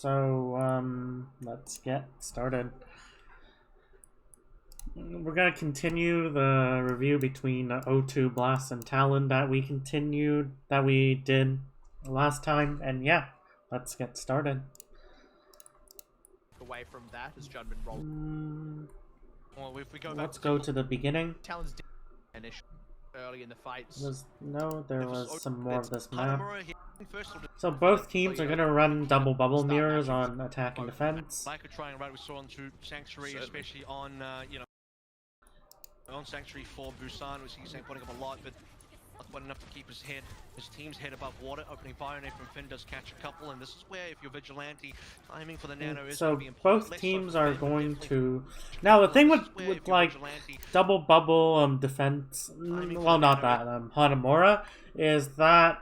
So, let's get started. We're gonna continue the review between O2 Blast and Talon that we did last time, and yeah, let's get started. Away from that as Judman rolled. Well, if we go Let's go to the beginning. Talon's initially early in the fights. There was some more of this map. So both teams are gonna run double bubble mirrors on attack and defense. Like a trying right we saw onto Sanctuary, especially on on Sanctuary for Busan, which he's putting up a lot, but not quite enough to keep his team's head above water. Opening fire from Finn does catch a couple, and this is where if you're Vigilante, timing for the nano is going to be important. Both teams are going to. Now the thing with like double bubble defense, well not that Hanamura, is that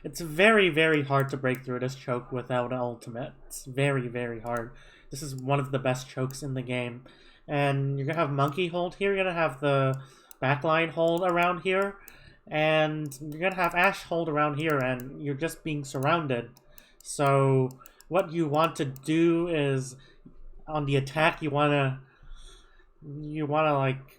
it's very, very hard to break through this choke without an ultimate. It's very, very hard. This is one of the best chokes in the game. And you're going to have Monkey hold here. You're going to have the backline hold around here. And you're going to have Ash hold around here. And you're just being surrounded. So what you want to do is, on the attack, you want to like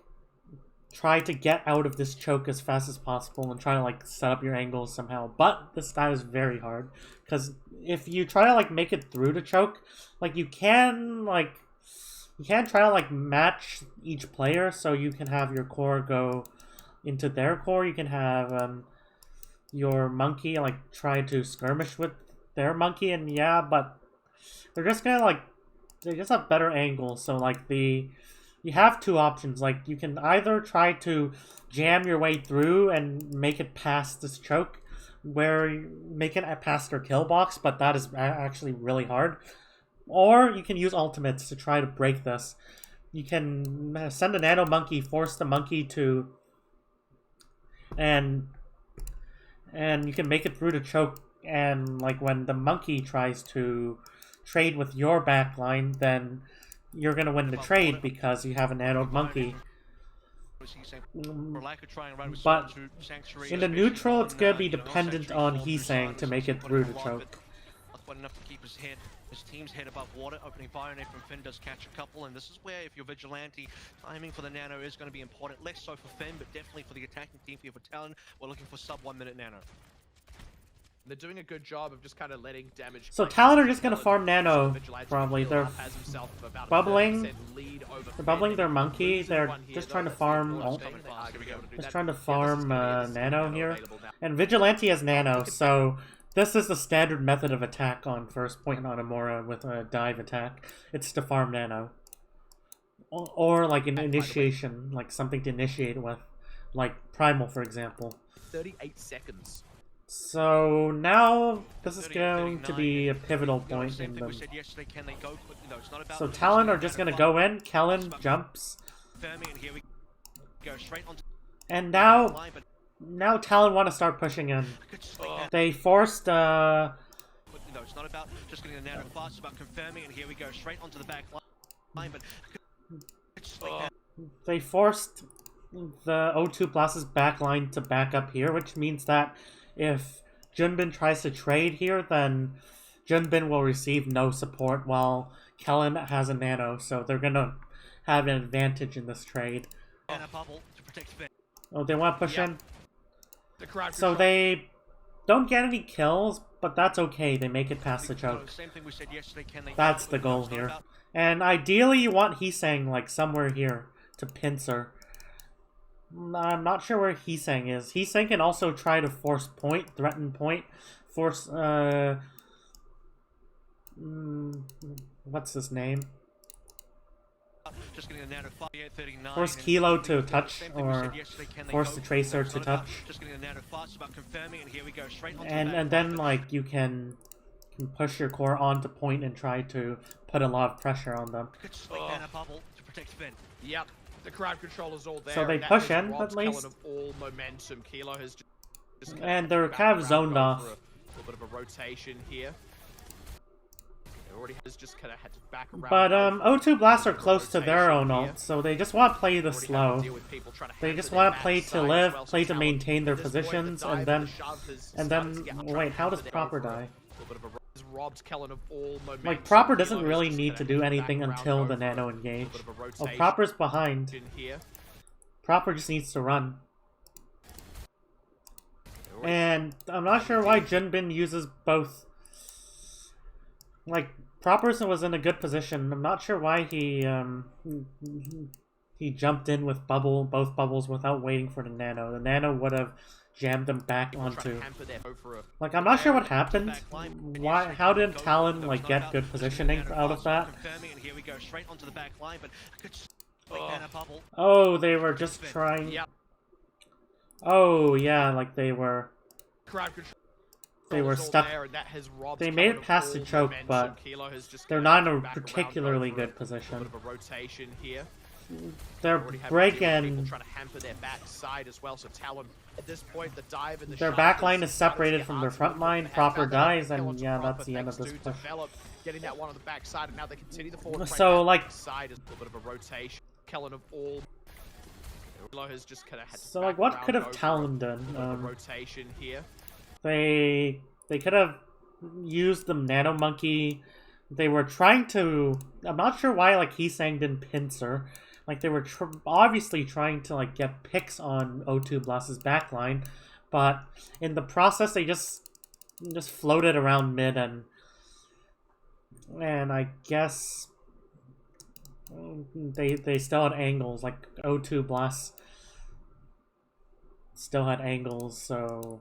try to get out of this choke as fast as possible and try to like set up your angles somehow. But that is very hard, because if you try to like make it through the choke, like you can try to like match each player, so you can have your core go into their core. You can have your monkey like try to skirmish with their monkey, and yeah, but they're just gonna they just have better angles. So like you have two options. Like you can either try to jam your way through and make it past this choke, where you make it past their kill box, but that is actually really hard. Or you can use ultimates to try to break this. You can send a nano monkey, force the monkey to, and you can make it through the choke. And like when the monkey tries to trade with your backline, then you're gonna win the trade because you have a nano monkey. But in the neutral, it's gonna be dependent on Heesang to make it through the choke. Enough to keep his team's head above water. Opening fire from Finn does catch a couple, and this is where if you're Vigilante, timing for the nano is going to be important. Less so for Finn, but definitely for the attacking team. For Talon, we're looking for sub 1 minute nano. They're doing a good job of just kind of letting damage. So Talon are just gonna farm nano. Probably they're bubbling. They're bubbling their monkey. They're just trying to farm. Nano here. And Vigilante has nano, so this is the standard method of attack on first point on Amora with a dive attack. It's to farm nano. Or like an initiation, like something to initiate with. Like Primal, for example. 38 seconds. So now this is going to be a pivotal point in them. So Talon are just going to go in. Kellen jumps. And now Talon want to start pushing in. They forced no, it's not about just getting the nano fast, it's about confirming, and here we go straight onto the back line. But they forced the O2 Blast's backline to back up here, which means that if Junbin tries to trade here, then Junbin will receive no support while Kellen has a nano, so they're gonna have an advantage in this trade. Oh, they want to push in? So they don't get any kills, but that's okay. They make it past the choke. That's the goal here. And ideally you want Heesang like somewhere here to pincer. I'm not sure where Heesang is. Heesang can also try to force point, threaten point, force what's his name? Force Kilo to touch, or force the Tracer to touch. And then like you can push your core onto point and try to put a lot of pressure on them. Yep. The crowd control is all there. So they push in, at least. Of all momentum. Kilo has just and they're kind of zoned off. A little bit of a rotation here. Already has just kind of had to back around. But O2 Blast are close to their own ult, so they just want to play this slow. They just want to play to live, play to maintain their positions, and then wait, how does proper die? little bit of a robs Talon of all momentum. Like, Proper doesn't Kilo really just need kinda to hit do the anything background, until go the for nano a engage. bit of a Oh, rotation Proper's behind. in here. Proper just needs to run. And I'm not sure why Jinbin uses both. Like, Properson was in a good position. I'm not sure why he jumped in with both bubbles without waiting for the nano. The nano would have jammed them back onto. Like, I'm not sure what happened. Why? How did Talon like get good positioning out of that? Oh, they were just trying. Oh yeah, like they were stuck. They made it past the choke, but they're not in a particularly good position. Their break and trying to hamper their backside as well. So Talon, at this point, the dive and the their back line is separated from their front line. Proper dies, and yeah, that's the end of this push. Getting that one on the backside, and now they continue the forward. So like, side is a bit of a rotation. Talon of all. Has just kind of had so like, what could have Talon done? Rotation here. They could have used the Nano Monkey. They were trying to. I'm not sure why like Heesang didn't pincer. Like they were obviously trying to like get picks on O2 Blast's backline, but in the process they just floated around mid and I guess they still had angles. Like O2 Blast still had angles, so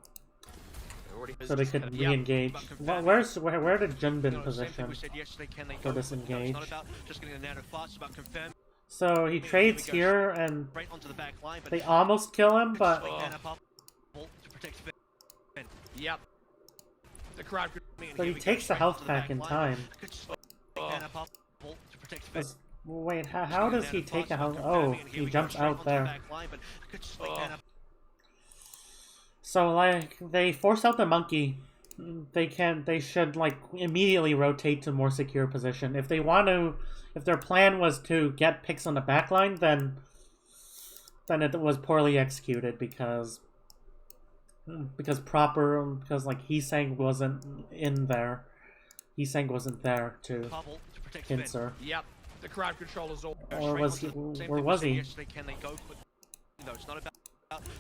they could re-engage. Where did Jinbin position for this engage? So he trades here, and they almost kill him, but but he takes the health pack in time. Wait, how does he take a health? Oh, he jumps out there. So like they force out the monkey. They should like immediately rotate to more secure position. If they want to, if their plan was to get picks on the backline, then it was poorly executed because like Heesang wasn't in there. Heesang wasn't there to pincer. Yep. The crowd control is all. Or was he? Where was he? No, it's not about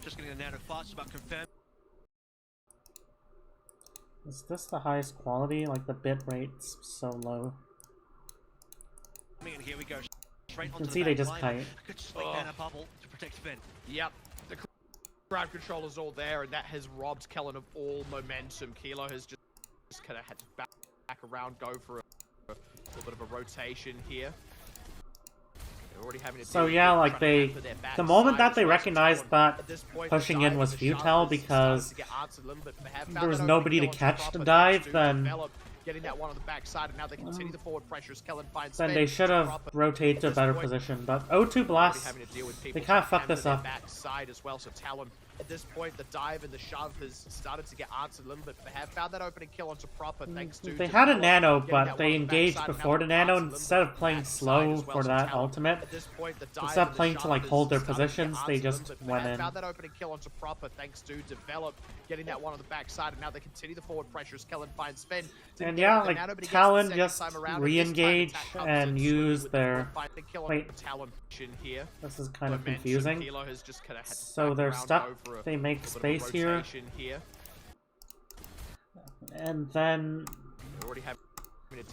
just getting the nano fast. It's about confirming. Is this the highest quality? Like the bit rate's so low. And here we go. You can see they just kite. Yep. The crowd control is all there, and that has robbed Talon of all momentum. Kilo has just kind of had to back around, go for a little bit of a rotation here. So yeah, like the moment that they recognized that pushing in was futile because there was nobody to catch the dive, then they should have rotated to a better position. But O2 Blast, they kind of fucked this up. At this point, the dive and the shove has started to get answered a little bit. They have found that opening kill onto Proper thanks to... They had a nano, but they engaged before the nano instead of playing slow for that ultimate. Instead of playing to like hold their positions, they just went in. Found that opening kill onto Proper thanks to Develop, getting that one on the backside, and now they continue the forward pressure as Kellen finds Spin. And yeah, like Talon just re-engage and use their... Wait, this is kind of confusing. So they're stuck. They make space here. And then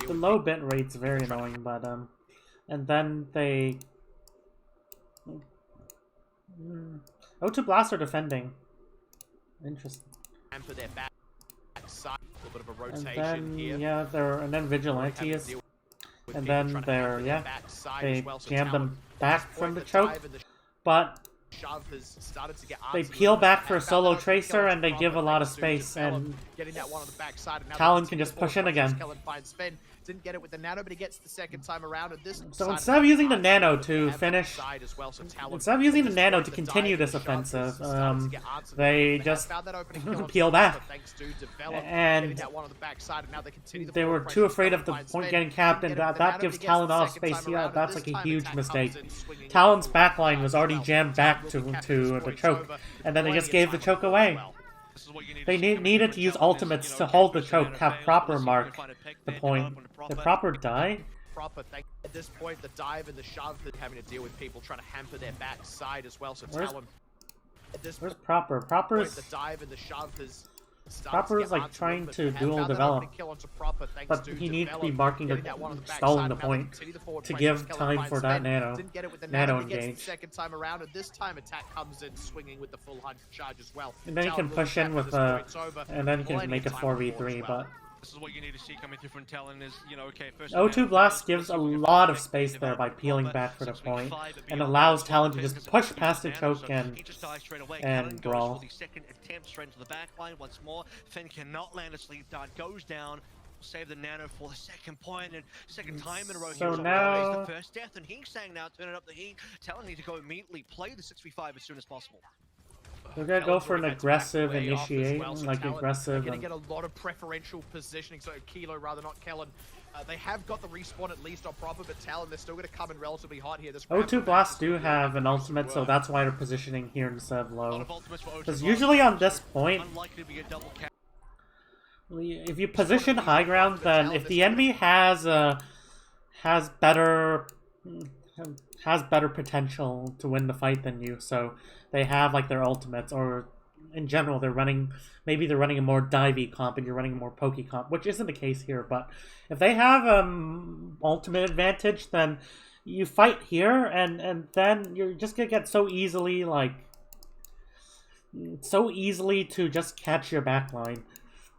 the low bit rate's very annoying, but and then they O2 Blast are defending. Interesting. And then yeah, and then Vigilante is, and then they jam them back from the choke, but they peel back for a solo tracer and they give a lot of space, and Talon can just push in again. Didn't get it with the nano, but he gets the second time around. And this so instead of using the nano to finish, instead of using the nano to continue this offensive, they just peel back. And they were too afraid of the point getting capped, and that gives Talon off space. Yeah, that's like a huge mistake. Talon's backline was already jammed back to the choke, and then they just gave the choke away. This is what you need They to see coming needed through to use Talon is, ultimates you to know, hold the Campus choke, Nano have fails, proper let's see if you mark can find a pick the and point, open the proper die. Proper thing. At this point, the dive and the shove, they're having to deal with people trying to hamper their backside as well. So Talon. At this Where's point, Proper? Proper's the dive and the shove has. Proper's like trying to dual develop, but he needs to be marking or stalling the point to give time for that nano engage. Second time around, and this time attack comes in swinging with the full 100 charge as well. And then he can push in with and then he can make a 4v3, but this is what you need to see coming through from Talon is, you know, okay, first O2 Blast gives a lot of space there by peeling back for the point, and allows Talon to just push past the choke and brawl. The second attempt straight into the back line once more. Finn cannot land a sleep dart, goes down. Save the nano for the second point and second time in a row. So here now the first death, and he's saying now turning up the heat. Talon need to go immediately play the 6v5 as soon as possible. We're gonna go for an aggressive initiate, well, so like Talon aggressive. Gonna get a lot of preferential positioning, so Kilo rather not Kellen. They have got the respawn at least on Proper, but Talon, they're still gonna come in relatively hot here. This O2 Blast do have an ultimate, so that's why they're positioning here instead of low. Because usually on this point, if you position high ground, then if the enemy has better potential to win the fight than you, so they have like their ultimates, or in general maybe they're running a more divey comp and you're running a more pokey comp, which isn't the case here. But if they have ultimate advantage, then you fight here and then you're just gonna get so easily to just catch your backline.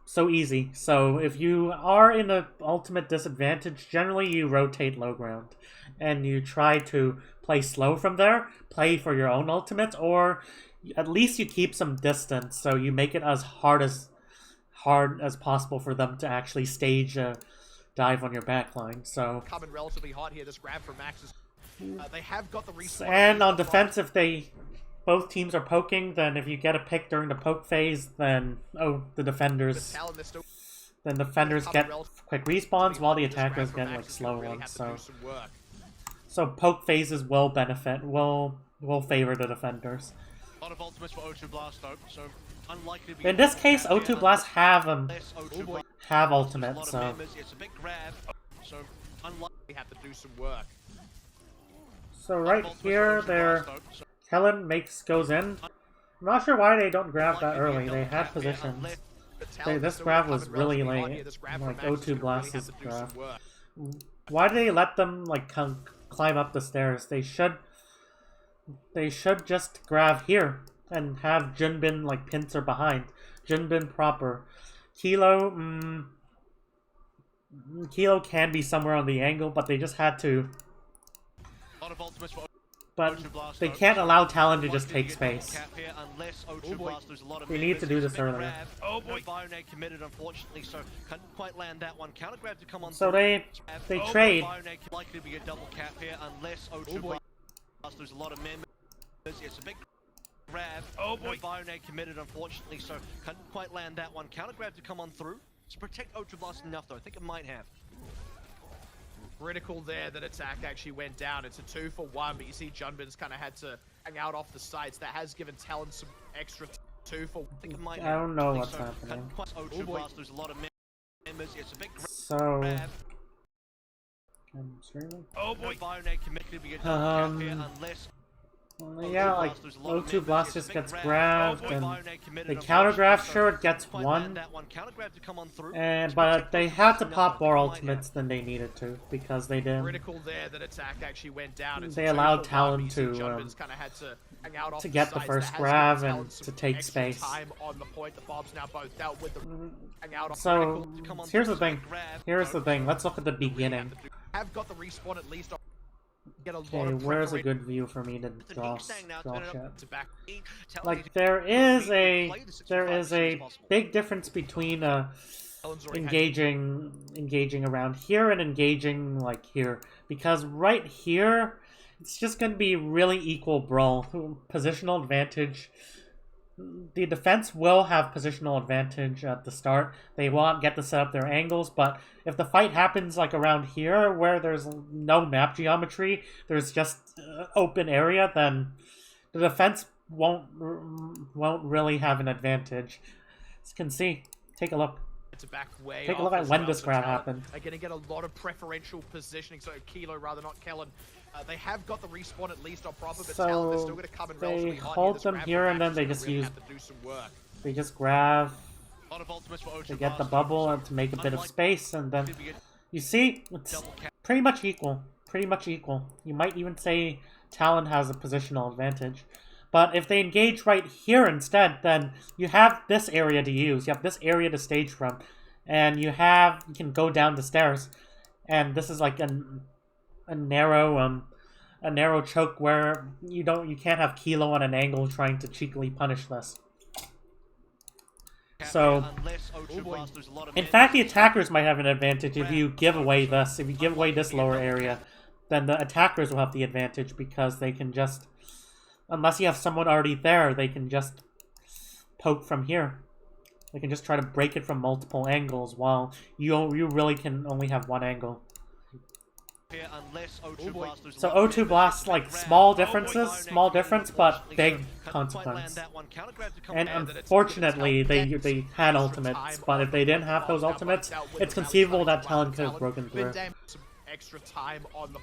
So easy. So if you are in an ultimate disadvantage, generally you rotate low ground and you try to play slow from there, play for your own ultimate, or at least you keep some distance so you make it as hard as possible for them to actually stage a dive on your backline. So coming relatively hot here. This grab from Max is they have got the respawn. And on defense, if both teams are poking, then if you get a pick during the poke phase, then the defenders get quick respawns while the attackers get like slow ones. So poke phases will favor the defenders. A lot of ultimates for O2 Blast though, so unlikely to be. In this case, O2 Blast have ultimate, so it's a big grab, so unlikely have to do some work. So right here, Talon goes in. I'm not sure why they don't grab that early. They had positions. This grab was really late, like O2 Blast's grab. Why did they let them like climb up the stairs? They should just grab here and have Junbin like pincer behind. Junbin Proper. Kilo can be somewhere on the angle, but they just had to. But they can't allow Talon to just take space. They need to do this earlier. Committed, unfortunately, so couldn't quite land that one. Counter grab to come on. So they trade. Likely to be a double cap here unless O2 Blast lose a lot of members. It's a big grab. Bionade committed, unfortunately, so couldn't quite land that one. Counter grab to come on through to protect O2 Blast enough, though. I think it might have. Critical there that attack actually went down. It's a 2-for-1, but you see Junbin's kind of had to hang out off the sides. That has given Talon some extra 2-for-1. I don't know what's happening. So I'm streaming. Yeah, like O2 Blast just gets grabbed, and the counter grab, sure, it gets one, but they had to pop more ultimates than they needed to, because they didn't. Critical there that attack actually went down. They allowed Talon to get the first grab and to take space. So here's the thing. Let's look at the beginning. Have got the respawn at least. Okay, where's a good view for me to draw shit? Like there is a big difference between engaging around here and engaging like here, because right here it's just gonna be really equal brawl. Positional advantage. The defense will have positional advantage at the start. They won't get to set up their angles, but if the fight happens like around here where there's no map geometry, there's just open area, then the defense won't really have an advantage. As you can see, take a look. To back way Take a look off at as when well, this so grab Talon happened. are going to get a lot of preferential positioning. So Kilo, rather, not Kellen. They have got the respawn at least on proper, but Talon is still going to come in relatively hot. Hold them here, and then they just really use. have to do some work. They just grab. A lot of ultimates for They O2 get the Blast, bubble so and to make a bit of unlike space, and then we get you see it's double cap. pretty much equal. Pretty much equal. You might even say Talon has a positional advantage. But if they engage right here instead, then you have this area to use. You have this area to stage from. And you can go down the stairs. And this is like a narrow choke where you can't have Kilo on an angle trying to cheekily punish this. So, in fact, the attackers might have an advantage if you give away this. If you give away this lower area, then the attackers will have the advantage because they can just, unless you have someone already there, they can just poke from here. They can just try to break it from multiple angles while you really can only have one angle. So O2 Blast, like, small difference, but big consequence. And unfortunately, they had ultimates, but if they didn't have those ultimates, it's conceivable that Talon could have broken through.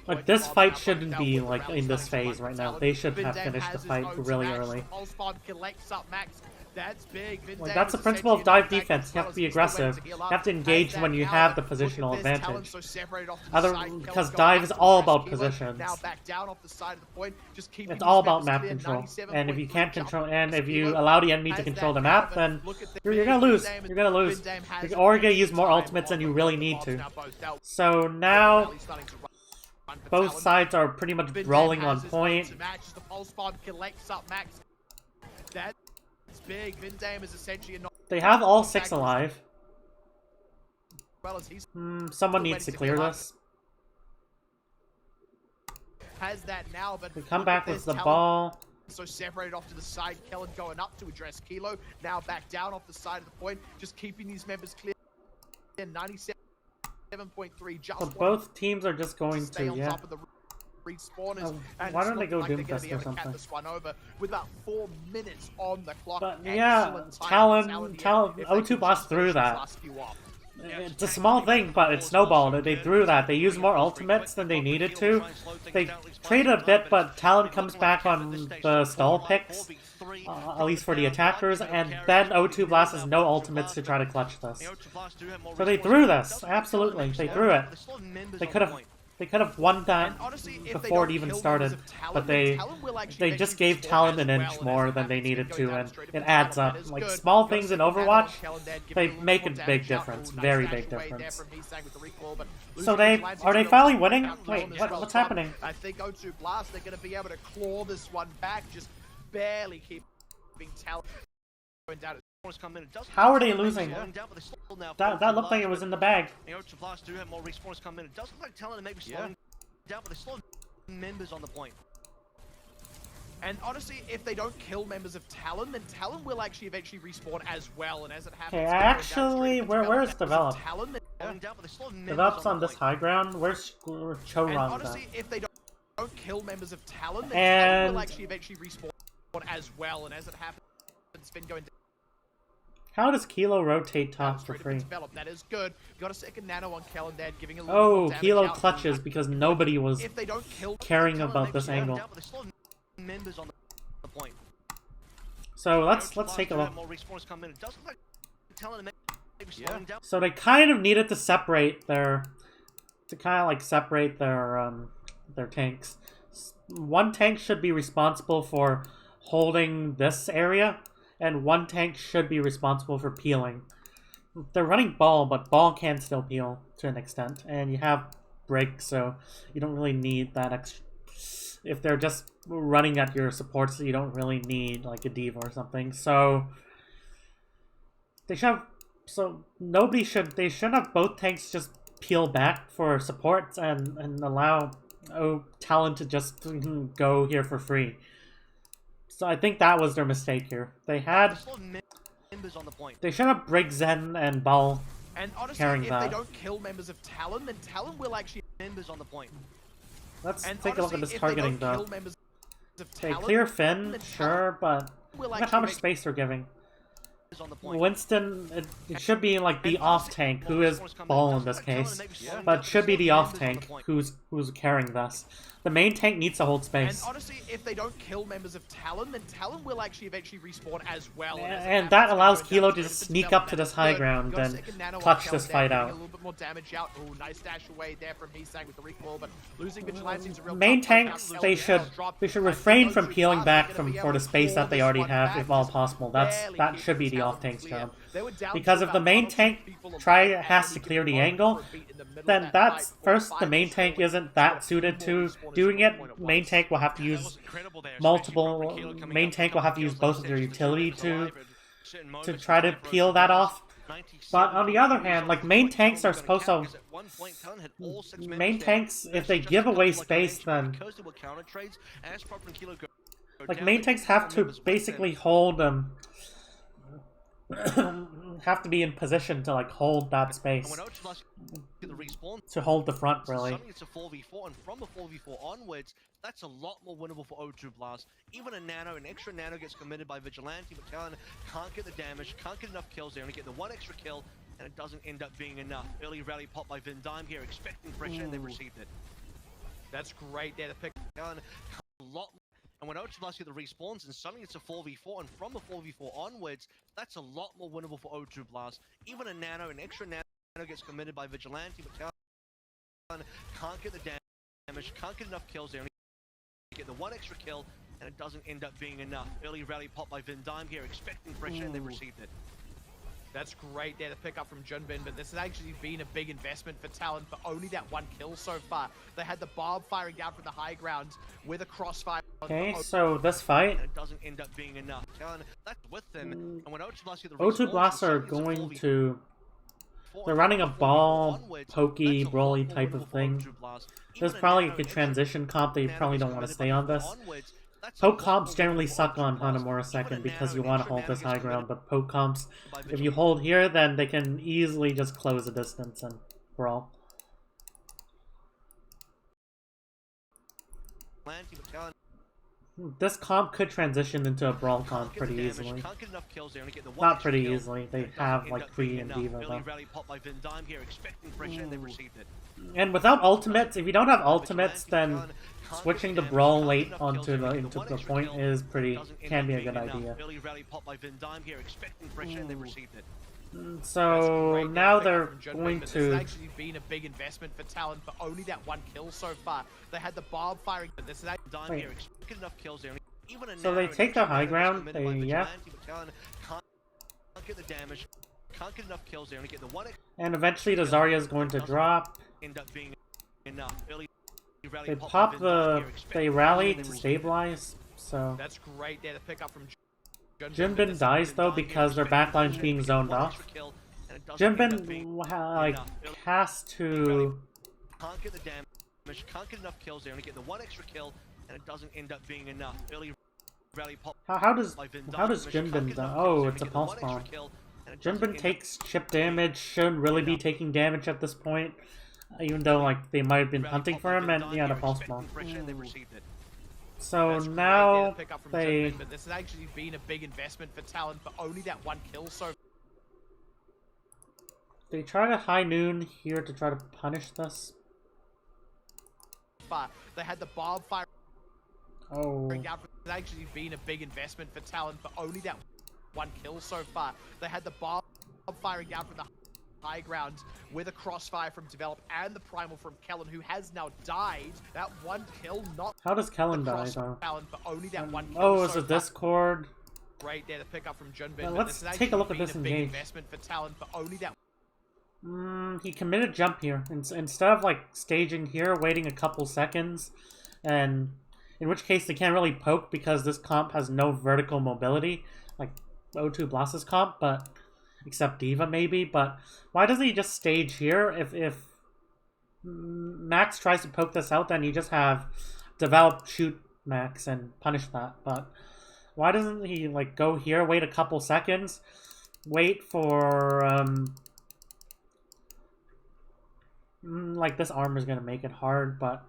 Like, this fight shouldn't be, like, in this phase right now. They should have finished the fight really early. That's big. Like, that's the principle of dive defense. You have to be aggressive. You have to engage when you have the positional advantage. Because dive is all about positions. It's all about map control. And if you can't control, and if you allow the enemy to control the map, then you're gonna lose. You're gonna lose. Or you're gonna use more ultimates than you really need to. So now, both sides are pretty much brawling on point. Big. Vindame is essentially They have all 6 alive. Well, someone needs to clear this. Has that now, but they come back with the ball. So separated off to the side, Kellen going up to address Kilo. Now back down off the side of the point, just keeping these members clear. 97.3. Just so both teams are just going to respawners. Why don't they go Doomfist or something? This one over with about 4 minutes on the clock. But yeah, Talon, O2 Blast threw that. It's a small thing, but it snowballed. They threw that. They used more ultimates than they needed to. They traded a bit, but Talon comes back on the stall picks, at least for the attackers, and then O2 Blast has no ultimates to try to clutch this. So they threw this. Absolutely, they threw it. They could have won that before it even started, but they just gave Talon an inch more than they needed to, and it adds up. Like, small things in Overwatch, they make a big difference, very big difference. So are they finally winning? Wait, what's happening? I think O2 Blast, they're going to be able to claw this one back, just barely keeping Talon going down. How are they losing? That looked like it was in the bag. Members on the point. And honestly, if they don't kill members of Talon, then Talon will actually eventually respawn as well. And as it happens, okay, actually, where's Develop? Develop's on this high ground. Where's Choron? Honestly, if they don't kill members of Talon, then Talon will actually eventually respawn as well. And as it happens, it's been going down. How does Kilo rotate top for free? That is good. Got a second nano on Kellen there, giving a little Kilo clutches because nobody was caring about this angle. So let's take a look. So they kind of needed to separate their tanks. One tank should be responsible for holding this area, and one tank should be responsible for peeling. They're running ball, but ball can still peel to an extent. And you have break, so you don't really need that extra. If they're just running at your supports, you don't really need like a diva or something. So they should have, they shouldn't have both tanks just peel back for supports and allow Talon to just go here for free. So I think that was their mistake here. They should have Brig, Zen, and Ball carrying that. If they don't kill members of Talon, then Talon will actually members on the point. Let's take a look at this targeting though. Okay, clear Finn, sure, but look at how much space they're giving. on the point. Winston, it should be like the off tank, who is ball in this case, but it should be the off tank who's carrying this. The main tank needs to hold space. And honestly, if they don't kill members of Talon, then Talon will actually eventually respawn as well. And that allows Kilo to just sneak up to this high ground and clutch this fight out. A little bit more damage out. Oh, nice dash away there from Hisang with the recoil, but losing Vigilante is a real main tough fight. tanks, they should refrain from peeling back for the space that they already have, if all possible. That should be the off tank's job. Because if the main tank has to clear the angle, then that's first, the main tank isn't that suited to doing it. Main tank will have to use main tank will have to use both of their utility to try to peel that off. But on the other hand, like, main tanks are supposed to... Main tanks, if they give away space, then... Like, main tanks have to basically hold have to be in position to, like, hold that space. To hold the front, really. It's a 4v4, and from a 4v4 onwards, that's a lot more winnable for O2 Blast. Even an extra nano gets committed by Vigilante, but Talon can't get the damage, can't get enough kills. They only get the one extra kill, and it doesn't end up being enough. Early rally pop by Vindime here, expecting pressure, and they received it. That's great there to pick. Talon a lot. And when O2 Blast get the respawns, and suddenly it's a 4v4, and from a 4v4 onwards, that's a lot more winnable for O2 Blast. Even an extra nano gets committed by Vigilante, but Talon can't get the damage, can't get enough kills. They only get the one extra kill, and it doesn't end up being enough. Early rally pop by Vindime here, expecting pressure, and they received it. That's great there to pick up from Junbin, but this has actually been a big investment for Talon for only that one kill so far. They had the Barb firing down from the high ground with a crossfire. Okay, so this fight... It doesn't end up being enough. Talon, that's with them, and when O2 Blast get the O2 Blasts are going to... They're running a ball, pokey, brawly type of thing. There's probably a good transition comp, they probably don't want to stay on this. Poke comps generally suck on Hanamura second because you want to hold this high ground, but poke comps, if you hold here, then they can easily just close the distance and brawl. This comp could transition into a brawl comp pretty easily. Not pretty easily, they have like Kree and Diva though. And without ultimates, if you don't have ultimates, then switching the brawl late into the point is can be a good idea. So now they're going to... This has actually been a big investment for Talon for only that one kill so far. They had the Barb firing, but this is Wait. So they take the high ground, yeah. And eventually the Zarya is going to drop. They pop they rally to stabilize, so... That's great there to pick up from Jinbin dies though because their backline's being zoned off. Jinbin like has to... Can't get the damage, can't get enough kills. They only get the one extra kill, and it doesn't end up being enough. Early rally pop. How does Jinbin die? Oh, it's a pulse bomb. Jinbin takes chip damage. Shouldn't really be taking damage at this point, even though like they might have been hunting for him, and yeah, the pulse bomb. So now they... But this has actually been a big investment for Talon for only that one kill so They try to high noon here to try to punish this. far. They had the Barb fire. Oh. It's actually been a big investment for Talon for only that one kill so far. They had the Barb firing down from the high ground with a crossfire from Develop and the primal from Kellen, who has now died. That one kill, not... How does Kellen die though? Talon for only that one kill oh, it's so a Discord. Great there to pick up from Junbin. Yeah, let's take a look at this engage. Investment for Talon for only that... He committed jump here. Instead of like staging here, waiting a couple seconds, and in which case they can't really poke because this comp has no vertical mobility, like O2 Blast's comp, but except Diva maybe. But why doesn't he just stage here? If Max tries to poke this out, then you just have Develop shoot Max and punish that. But why doesn't he like go here, wait a couple seconds, wait for like this armor is gonna make it hard, but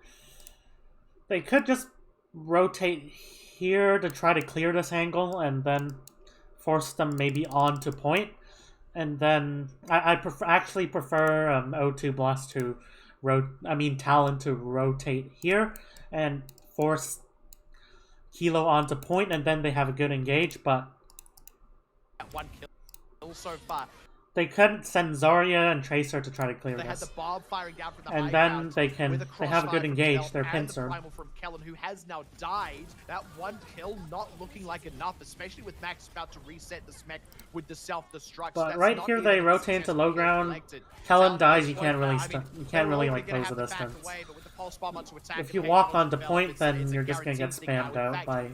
they could just rotate here to try to clear this angle and then force them maybe onto point, and then I actually prefer O2 Blast to Talon to rotate here and force Hilo onto point, and then they have a good engage. But one kill so far. They couldn't send Zarya and Tracer to try to clear They this. had the Barb firing down from the And high then ground they have a good engage. Their and pincer. the primal from Talon, who has now died. That one kill not looking like enough, especially with Max about to reset the smack with the self-destruct. But right here they rotate into low ground. Talon dies. You can't really like close the distance. If you walk onto point, then you're just gonna get spammed out by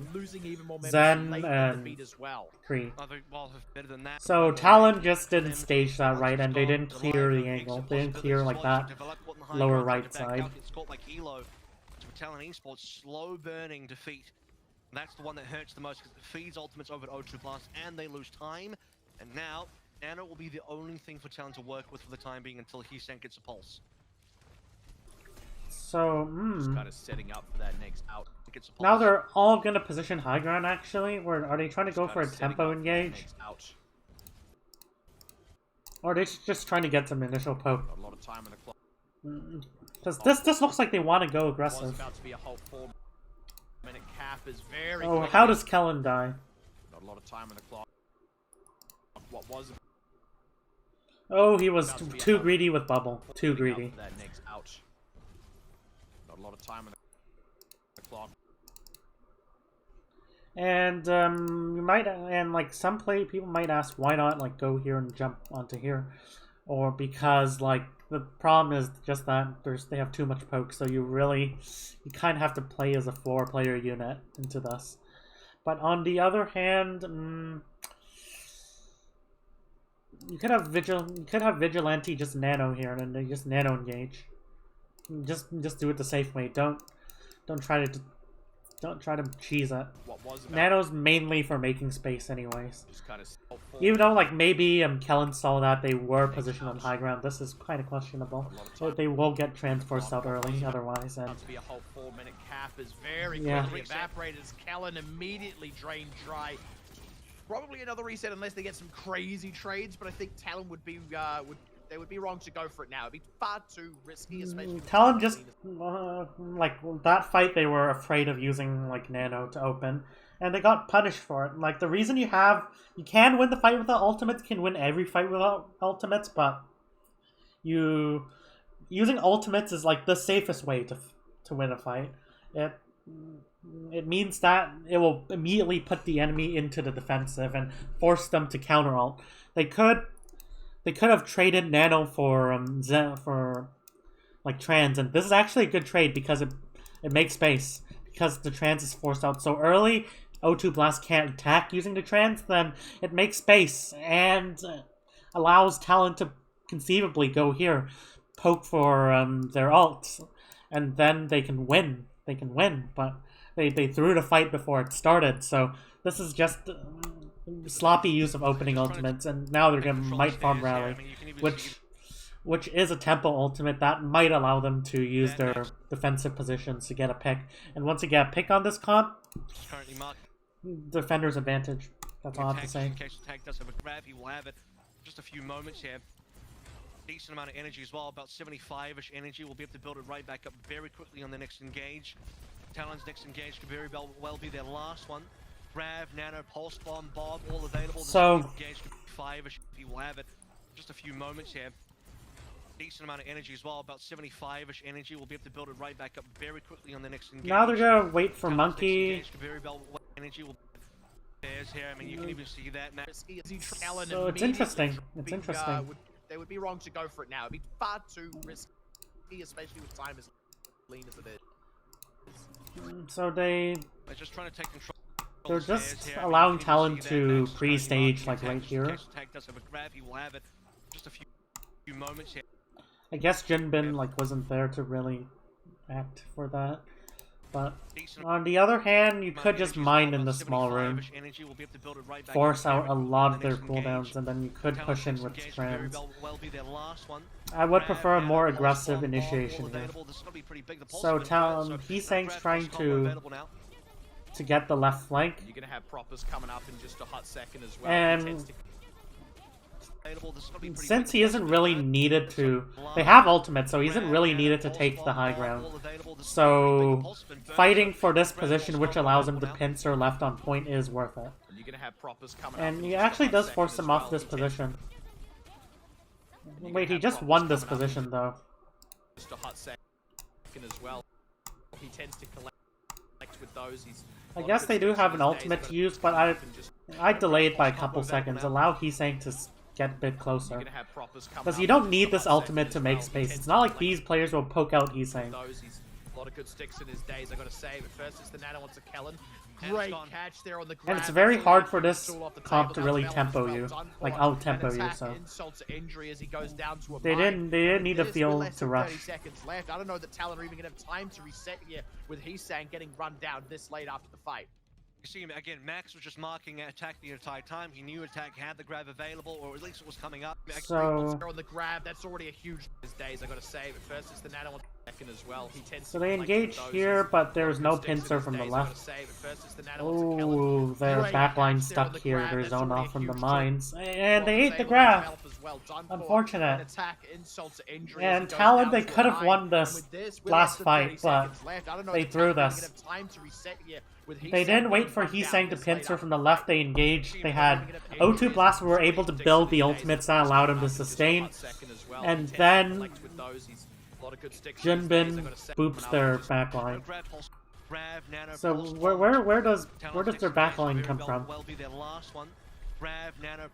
Zen and Kree. So Talon just didn't stage that right, and they didn't clear the angle. They didn't clear like that lower right side. Talon Esports, slow burning defeat. That's the one that hurts the most because it feeds ultimates over to O2 Blast and they lose time. And now, Nano will be the only thing for Talon to work with for the time being until Heesang gets a pulse. So, Just kind of setting up for that next out. Now they're all gonna position high ground actually. Or are they trying to go for a tempo engage? Or are they just trying to get some initial poke? A lot of time on the clock. Because this looks like they want to go aggressive. About to be a whole 4-minute cap is very Oh, quick. how does Kellen die? Got a lot of time on the clock. What was it? Oh, he was too greedy with bubble. Too greedy. That next ouch. Got a lot of time on the clock. And some people might ask why not like go here and jump onto here, or because like the problem is just that they have too much poke, so you kind of have to play as a 4-player unit into this. But on the other hand, you could have Vigilante just nano here and then they just nano engage. Just do it the safe way. Don't try to cheese it. Nano's mainly for making space anyways. Even though like maybe Kellen saw that they were positioned on high ground, this is kind of questionable. So they will get transforced out early otherwise. And to be a whole 4-minute cap is very quickly evaporated as Kellen immediately drained dry. Probably another reset unless they get some crazy trades, but I think Talon would be they would be wrong to go for it now. It'd be far too risky, especially. Talon just like that fight, they were afraid of using like Nano to open, and they got punished for it. Like the reason you can win the fight without ultimates, can win every fight without ultimates, but using ultimates is like the safest way to win a fight. It means that it will immediately put the enemy into the defensive and force them to counter ult. They could have traded Nano for like Trans, and this is actually a good trade because it makes space. Because the Trans is forced out so early, O2 Blast can't attack using the Trans, then it makes space and allows Talon to conceivably go here, poke for their ults, and then they can win. They can win, but they threw the fight before it started, so this is just sloppy use of opening ultimates, and now they're gonna might farm rally, which is a tempo ultimate that might allow them to use their defensive positions to get a pick. And once you get a pick on this comp, defender's advantage. That's all I have to say. He will have it. Just a few moments here. Decent amount of energy as well, about 75-ish energy. We'll be able to build it right back up very quickly on the next engage. Talon's next engage could very well be their last one. Grav, Nano, Pulse Bomb, Bob, all available. So engage could be 5-ish. He will have it. Just a few moments here. Decent amount of energy as well, about 75-ish energy. We'll be able to build it right back up very quickly on the next engage. Now they're gonna wait for Monkey. Energy will here. I mean, you can even see that now. So it's interesting. It's interesting. They would be wrong to go for it now. It'd be far too risky, especially with time as lean as it is. So they're just trying to take control. They're just allowing Talon to pre-stage like right here. Just a few moments here. I guess Jinbin like wasn't there to really act for that. But on the other hand, you could just mine in the small room, force out a lot of their cooldowns, and then you could push in with Trans. I would prefer a more aggressive initiation here. So Heesang's trying to to get the left flank. You're gonna have Proppers coming up in just a hot second as well. And since he isn't really needed to... They have ultimate, so he isn't really needed to take the high ground. So, fighting for this position, which allows him to pincer left on point, is worth it. And he actually does force him off this position. Wait, he just won this position, though. Just a hot second as well. He tends to collect with those. I guess they do have an ultimate to use, but I delayed by a couple seconds. Allow Heesang to get a bit closer. Because you don't need this ultimate to make space. It's not like these players will poke out Heesang. A lot of good sticks in his days, I gotta say. But first it's the nano onto Kellen. Great catch there on the grab. And it's very hard for this comp to really tempo you, like out tempo you. So they didn't need a field to rush. 30 seconds left. I don't know that Talon are even gonna have time to reset here with Heesang getting run down this late after the fight. You see him again. Max was just marking attack the entire time. He knew attack had the grab available, or at least it was coming up. So on the grab, that's already a huge days. I gotta say, but first it's the nano on second as well. He tends so they engage here, but there's no pincer from the left. Oh, their backline stuck here. They're zoned off from the mines, and they ate the grab. Unfortunate. And Talon, they could have won this last fight, but they threw this. They didn't wait for Heesang to pincer from the left. They engaged. They had O2 Blast were able to build the ultimates that allowed him to sustain. And then Jinbin boops their backline. So where does their backline come from?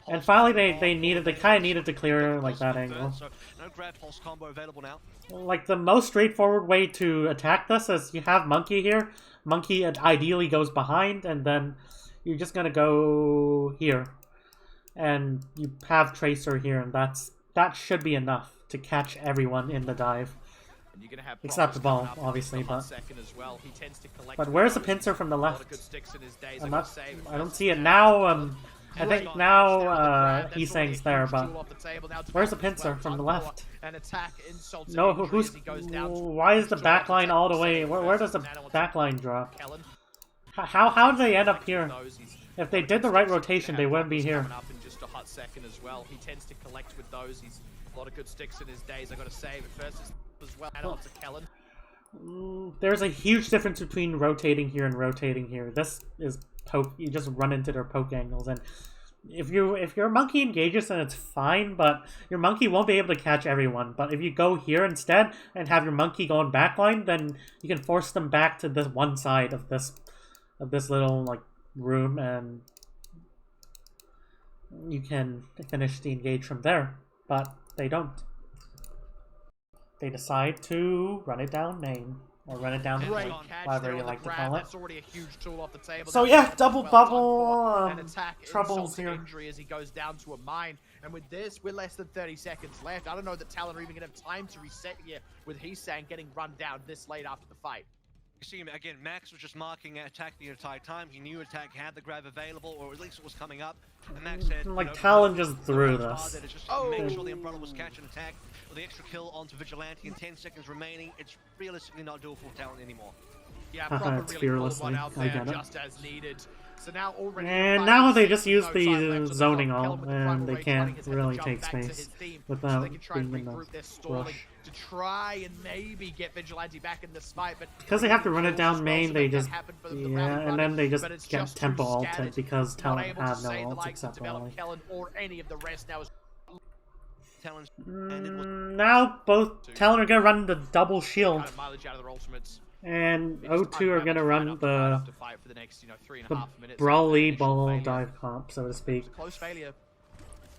And finally they kind of needed to clear like that angle. Like the most straightforward way to attack this is you have Monkey here. Monkey ideally goes behind, and then you're just gonna go here, and you have Tracer here, and that should be enough to catch everyone in the dive. Except the ball, obviously, but where's the pincer from the left? I don't see it now. I think now Heesang's there, but where's the pincer from the left? No, why is the backline all the way? Where does the backline drop? How did they end up here? If they did the right rotation, they wouldn't be here. He tends to collect with those. He's a lot of good sticks in his days, I gotta say. But first as well, to Kellen. There's a huge difference between rotating here and rotating here. This is poke. You just run into their poke angles, and if your monkey engages, then it's fine. But your monkey won't be able to catch everyone. But if you go here instead and have your monkey going backline, then you can force them back to this one side of this little like room, and you can finish the engage from there. But they don't. They decide to run it down main. Or run it down main, whatever you like to call it. So yeah, double bubble troubles here. As he goes down to a mine. And with this, we're less than 30 seconds left. I don't know that Talon are even going to have time to reset here with Heesang getting run down this late after the fight. You see him again. Max was just marking attack the entire time. He knew attack had the grab available, or at least it was coming up. And Max said, like Talon just threw this. Make sure the umbrella was catching attack. With the extra kill onto Vigilante and 10 seconds remaining, it's realistically not doable for Talon anymore. Yeah, proper it's really fearlessly. out I there get it. just as needed. So now already and now they just use the zoning all, and they can't really take space without being in the rush. To try and maybe get Vigilante back in this fight, but because they have to run it down main, they just and then they just get tempo ulted because Talon have no ults except Raleigh. Or any of the rest now. Now both Talon are gonna run the double shield, and O2 are gonna run the brawly ball dive comp, so to speak. Close failure,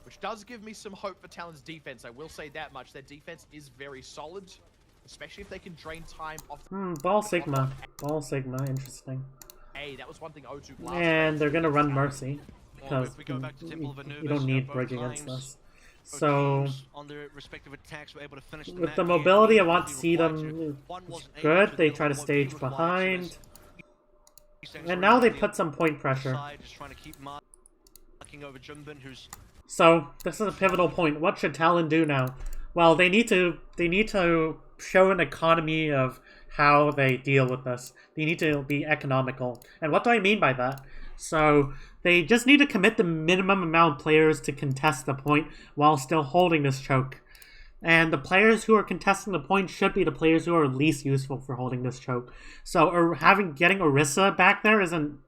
which does give me some hope for Talon's defense. I will say that much. Their defense is very solid, especially if they can drain time off. Ball Sigma, interesting. Hey, that was one thing O2 and they're gonna run Mercy because you don't need Bridge against this. So, with the mobility, I want to see them good. They try to stage behind. And now they put some point pressure. So, this is a pivotal point. What should Talon do now? Well, they need to show an economy of how they deal with this. They need to be economical. And what do I mean by that? So they just need to commit the minimum amount of players to contest the point while still holding this choke. And the players who are contesting the point should be the players who are least useful for holding this choke. So getting Orisa back there isn't...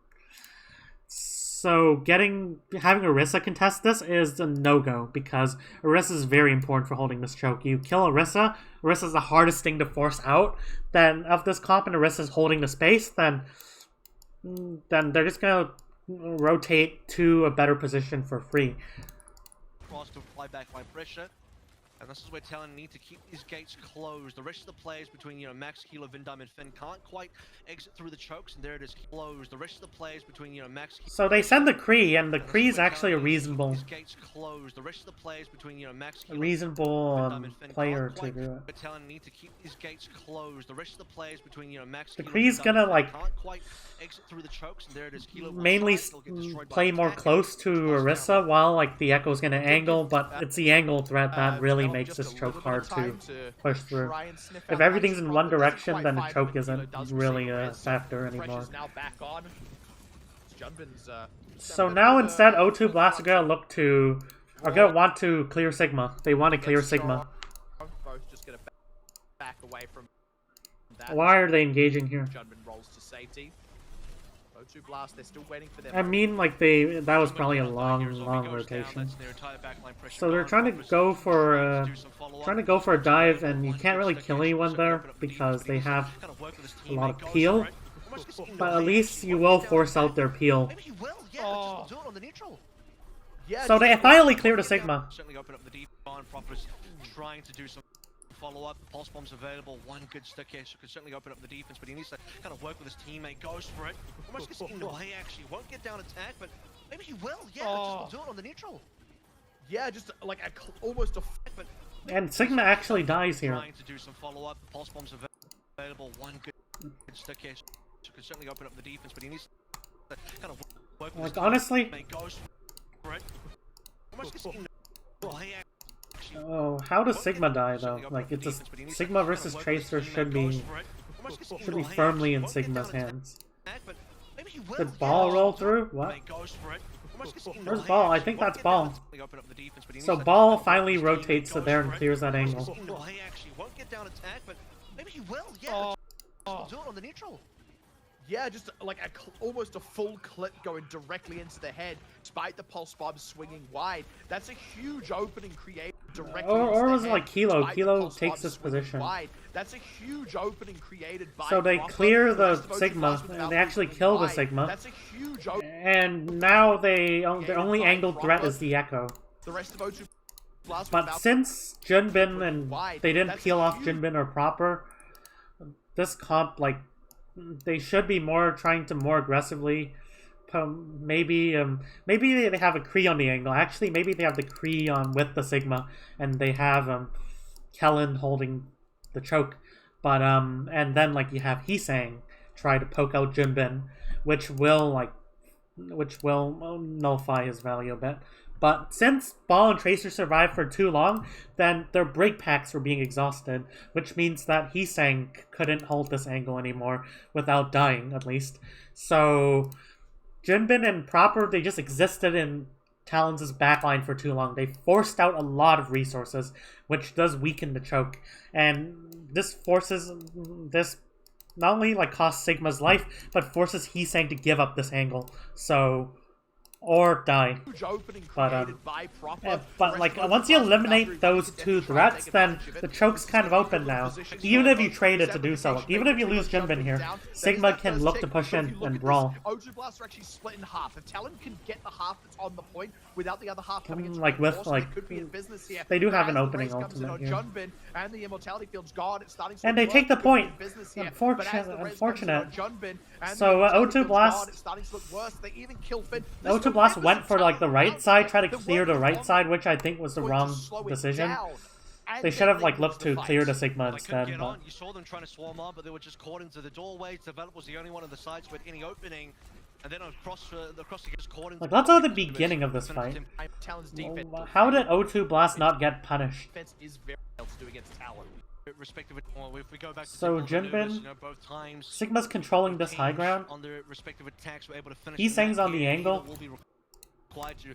So having Orisa contest this is a no-go, because Orisa is very important for holding this choke. You kill Orisa, Orisa's the hardest thing to force out of this comp, and Orisa's holding the space, then they're just gonna rotate to a better position for free. Cross to fly back by pressure. And this is where Talon need to keep these gates closed. The rest of the players between, Max, Kilo, Vindime, and Finn can't quite exit through the chokes, and there it is, closed. The rest of the players between, Max. So they send the Kree, and the Kree is actually a reasonable, gates closed. The rest of the players between, Max, Kilo, reasonable player to do it. But Talon need to keep these gates closed. The rest of the players between, Max. The Kree's gonna can't quite exit through the chokes, and there it is, Kilo, mainly play more close to Orisa, while the Echo's gonna angle, but it's the angle threat that really makes this choke hard to push through. If everything's in one direction, then the choke isn't really a factor anymore. So now instead, O2 Blast are gonna want to clear Sigma. They want to clear Sigma. Why are they engaging here? They're still waiting for them. I mean, that was probably a long rotation. So they're trying to go for a dive, and you can't really kill anyone there because they have a lot of peel. But at least you will force out their peel. So they finally cleared a Sigma. Trying to do some follow-up. Pulse bomb's available. One good stick here, so could certainly open up the defense, but he needs to kind of work with his teammate. Goes for it. Almost gets in the way, actually. Won't get down attack, but maybe he will. Yeah, just do it on the neutral. Yeah, just almost a... But and Sigma actually dies here. Trying to do some follow-up. Pulse bomb's available. One good stick here, so could certainly open up the defense, but he needs to kind of work with his honestly... teammate. Goes for it. Almost gets in the way, Oh, how does Sigma die though? It's a Sigma versus Tracer should be firmly in Sigma's hands. Did Ball roll through? What? Where's Ball? I think that's Ball. So Ball finally rotates to there and clears that angle. Yeah, just almost a full clip going directly into the head, despite the pulse bomb swinging wide. That's a huge opening created directly or was it like Kilo? Kilo takes this position. Wide. That's a huge opening created by so they clear the Sigma, and they actually kill the Sigma. That's a huge and now their only angled threat is the Echo. The rest of O2 but since Junbin and they didn't peel off Junbin or proper, this comp they should be trying to more aggressively. Maybe they have a Kree on the angle. Actually, maybe they have the Kree on with the Sigma, and they have Kellen holding the choke. But and then you have Hisang try to poke out Junbin, which will nullify his value a bit. But since Ball and Tracer survived for too long, then their break packs were being exhausted, which means that Hisang couldn't hold this angle anymore without dying, at least. So Junbin and Proper, they just existed in Talon's backline for too long. They forced out a lot of resources, which does weaken the choke. And this not only costs Sigma's life, but forces Hisang to give up this angle. So... or die. But once you eliminate those two threats, then the choke's kind of open now. Even if you trade it to do so. Even if you lose Junbin here, Sigma can look to push in and brawl. O2 Blast are actually split in half. If Talon can get the half that's on the point without the other half coming into they do have an opening ultimate here. Junbin and the immortality field's gone. It's starting to and they take the point. Unfortunate. So O2 Blast O2 Blast went for the right side, try to clear the right side, which I think was the wrong decision. They should have looked to clear the Sigma instead. You saw them trying to swarm on, but they were just caught into the doorways. Develop was the only one of the sides with any opening, and then across he gets caught into. That's at the beginning of this fight. How did O2 Blast not get punished? respective. Well, if we go back to So typical maneuvers, Jinbin, you know, both times Sigma's controlling this high ground. on their respective attacks were able to finish. He's on the angle. Will be required to.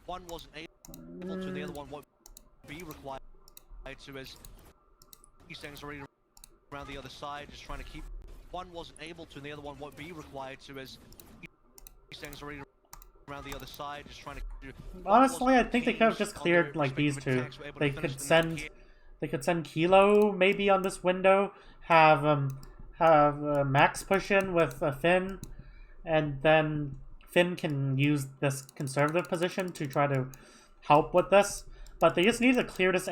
One wasn't able to, the other one won't be required to, as He's already around the other side, just trying to keep. One wasn't able to, and the other one won't be required to, as He's already around the other side, just trying to. Honestly, I think they could have just cleared like these two. They could send Kilo maybe on this window. Have Max push in with Finn, and then Finn can use this conservative position to try to help with this. But they just need to clear this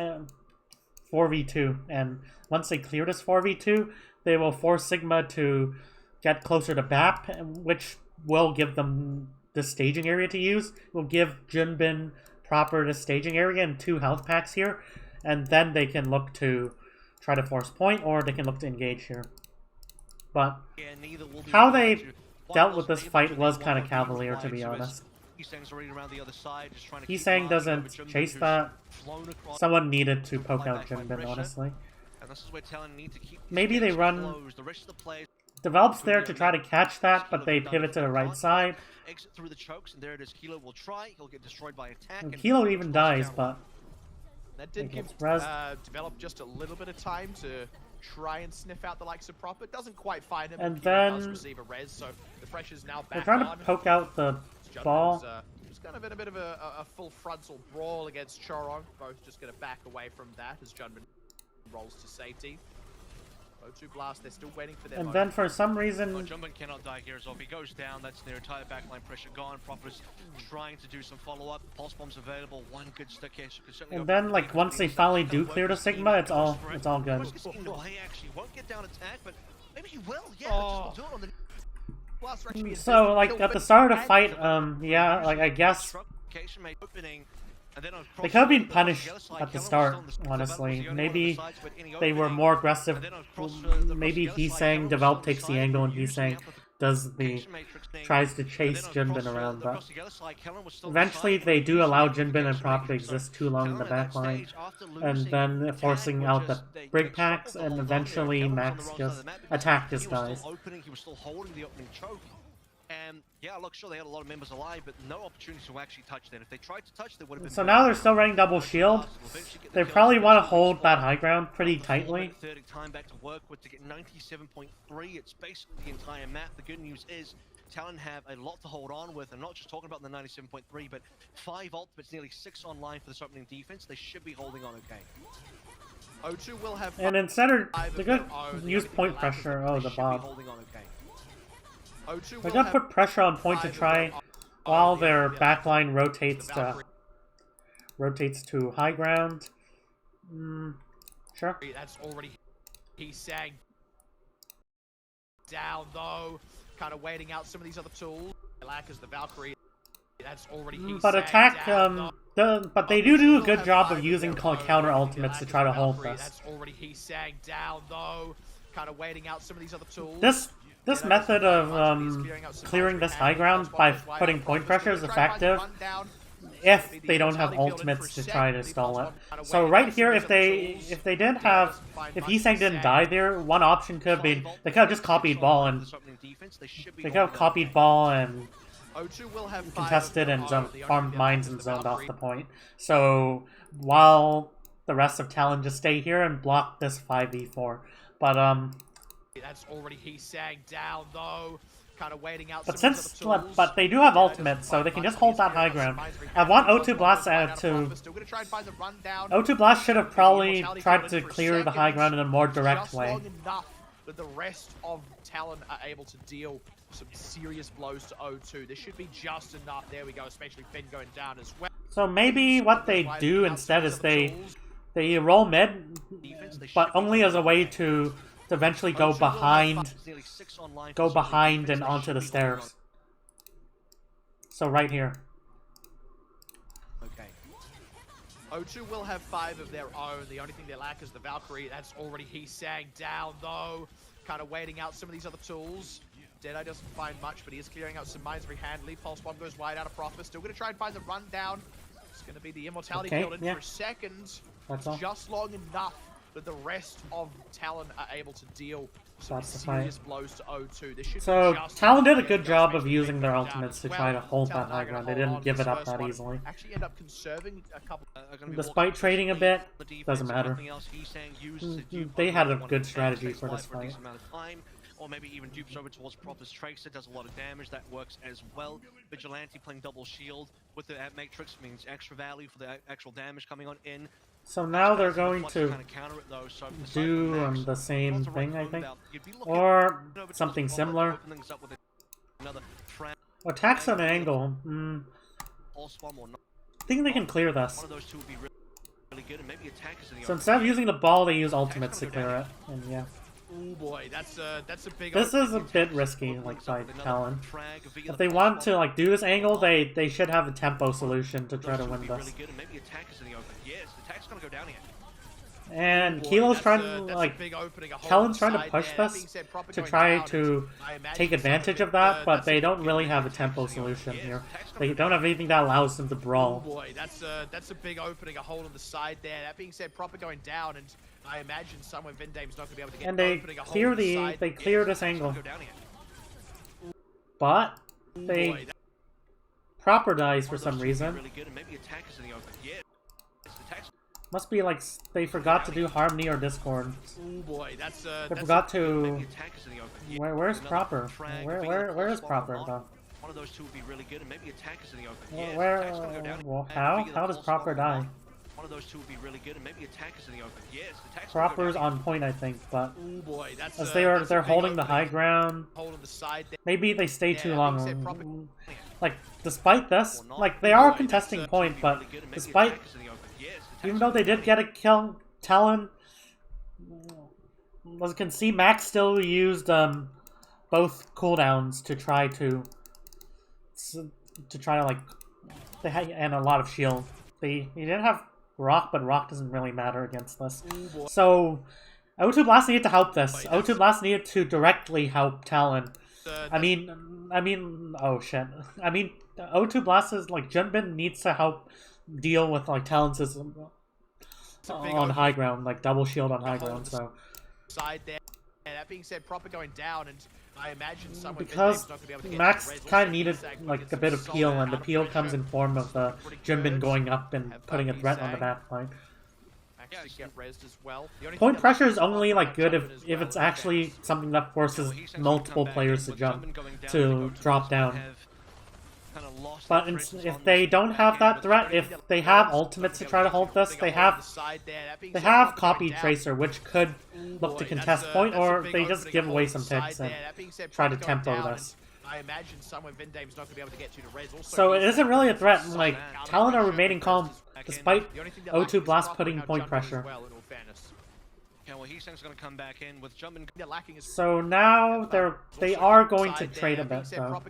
4v2, and once they clear this 4v2, they will force Sigma to get closer to BAP, which will give them the staging area to use. Will give Jinbin proper the staging area and 2 health packs here, and then they can look to try to force point, or they can look to engage here. But how they dealt with this fight was kind of cavalier, to be honest. Heesang doesn't chase that. Someone needed to poke out Jinbin, honestly. Maybe they run. Develops there to try to catch that, but they pivot to the right side. Exit through the chokes, and there it is. Kilo will try. He'll get destroyed by attack. And Kilo even dies, but that did give Develop just a little bit of time to try and sniff out the likes of Prop. It doesn't quite find him. And Kilo then does receive a res, so the pressure's now back. They're trying to poke out the ball. Just kind of in a bit of a full frontal brawl against Chorong. Both just going to back away from that as Junbin rolls to safety. O2 Blast, they're still waiting for their And moment. then for some reason, Junbin cannot die here as well. If he goes down, that's their entire backline pressure gone. Propper's trying to do some follow-up. Pulse bomb's available. One good stick here. and then like once they finally do clear the Sigma, it's all good. He actually won't get down attack, but maybe he will. Yeah, just do it on the Blast actually So like at the start of the fight, yeah, like I guess they could have been punished at the start, honestly. Maybe they were more aggressive. Maybe Heesang Develop takes the angle and Heesang tries to chase Jinbin around, but eventually they do allow Jinbin and Prop to exist too long in the backline, and then forcing out the brig packs, and eventually Max attack just dies. And yeah, look, sure they had a lot of members alive, but no opportunity to actually touch them. If they tried to touch, they would have been. So now they're still running double shield. They probably want to hold that high ground pretty tightly. Time back to work with to get 97.3. It's basically the entire map. The good news is Talon have a lot to hold on with. I'm not just talking about the 97.3, but 5 ultimates, nearly 6 online for this opening defense. They should be holding on okay. O2 will have. And instead of they're gonna use point pressure. Oh, the Bob. They're gonna put pressure on point to try while their backline rotates to high ground. Sure. That's already Heesang down though, kind of waiting out some of these other tools. Lack as the Valkyrie. That's already but attack. But they do a good job of using counter ultimates to try to hold this. That's already Heesang down though, kind of waiting out some of these other tools. This method of clearing this high ground by putting point pressure is effective if they don't have ultimates to try to stall it. So right here, if Heesang didn't die there, one option could have been they could have just copied ball and contested and farmed mines and zoned off the point. So while the rest of Talon just stay here and block this 5v4, but that's already Heesang down though, kind of waiting out. But they do have ultimates, so they can just hold that high ground. I want O2 Blast to. O2 Blast should have probably tried to clear the high ground in a more direct way. But the rest of Talon are able to deal some serious blows to O2. This should be just enough. There we go, especially Finn going down as well. So maybe what they do instead is they roll mid, but only as a way to eventually go behind and onto the stairs. So right here. Okay. O2 will have 5 of their own. The only thing they lack is the Valkyrie. That's already Heesang down though, kind of waiting out some of these other tools. Deadeye doesn't find much, but he is clearing out some mines very handily. Pulse bomb goes wide out of Profit. Still going to try and find the rundown. It's going to be the Immortality build in for a second. That's all. Just long enough but the rest of Talon are able to deal some That's the fight. serious blows to O2. This should So be just Talon did a yeah, good job of especially using being their knocked down ultimates as to well. try to hold Talon that are high gonna ground. They hold on didn't give this it up first that one. easily. Actually end up conserving a couple. Despite trading a bit, doesn't matter. They had a good strategy for this fight. Or maybe even dupes over towards Proper's Tracer, does a lot of damage, that works as well. Vigilante playing double shield with the Matrix means extra value for the actual damage coming on in. So now they're going to do the same thing, I think. Or something similar. Attacks on an angle. I think they can clear this. So instead of using the ball, they use ultimates to clear it. And yeah. Oh boy, that's a big. This is a bit risky, like by Talon. If they want to like do this angle, they should have a tempo solution to try to win this. And Kilo's trying to like Talon's trying to push this to try to take advantage of that, but they don't really have a tempo solution here. They don't have anything that allows them to brawl. Oh boy, that's a big opening, a hole on the side there. That being said, Proper going down, and I imagine somewhere Vindame's not going to be able to get. And they clear this angle, but they Proper dies for some reason. Must be like they forgot to do Harmony or Discord. Oh boy, they forgot to. Where's Proper? Where is Proper though? One of those two would be really good, and maybe attackers in the open. Well, how does Proper die? One of those two would be really good, and maybe attackers in the open. Yes, attackers. Proper's on point, I think, but oh boy, as they're holding the high ground, maybe they stay too long. Like despite this, like they are contesting point, but despite even though they did get a kill, Talon, as you can see, Max still used both cooldowns to try to like they had and a lot of shield. He didn't have Rock, but Rock doesn't really matter against this. So O2 Blast needed to help this. O2 Blast needed to directly help Talon. I mean, oh shit. I mean, O2 Blast is like Junbin needs to help deal with like Talon's on high ground, like double shield on high ground. So side there. That being said, Proper going down, and I imagine because Max kind of needed like a bit of peel, and the peel comes in form of the Junbin going up and putting a threat on the back line. Point pressure is only like good if it's actually something that forces multiple players to jump to drop down. But if they don't have that threat, if they have ultimates to try to hold this, they have Copy Tracer, which could look to contest point, or they just give away some picks and try to tempo this. So it isn't really a threat. Like Talon are remaining calm despite O2 Blast putting point pressure. So now they are going to trade a bit though.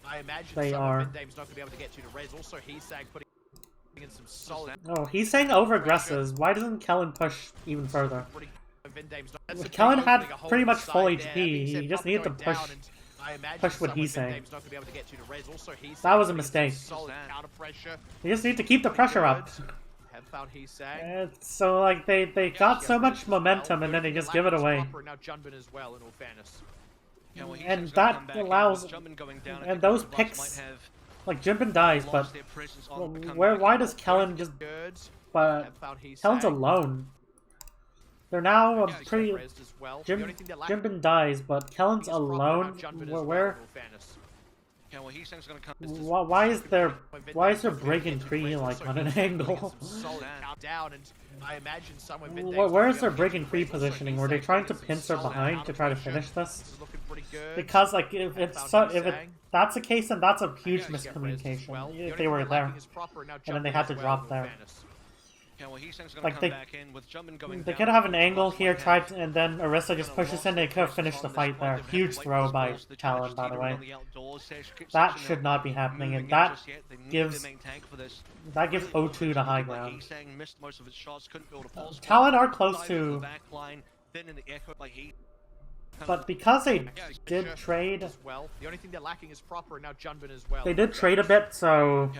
I imagine they are. Vindame's not going to be able to get to the res. Also, Heesag putting in some solid. Oh, he's saying over aggressive. Why doesn't Kellen push even further? Kellen had pretty much full HP. He just needed to push what he's saying. That was a mistake. You just need to keep the pressure up. So like they got so much momentum and then they just give it away. And that allows, and those picks, like Junbin dies, but why does Kellen just, but Kellen's alone. They're now pretty, Junbin dies, but Kellen's alone, why is there breaking free like on an angle? Where's their breaking free positioning? Were they trying to pincer behind to try to finish this? Because like if that's the case, then that's a huge miscommunication. If they were there, and then they had to drop there. Like they could have an angle here, and then Orisa just pushes in. They could have finished the fight there. Huge throw by Talon, by the way. That should not be happening, and that gives O2 the high ground. Talon are close to, but because they did trade, the only thing they're lacking is Proper, and now Junbin as well. They did trade a bit, so.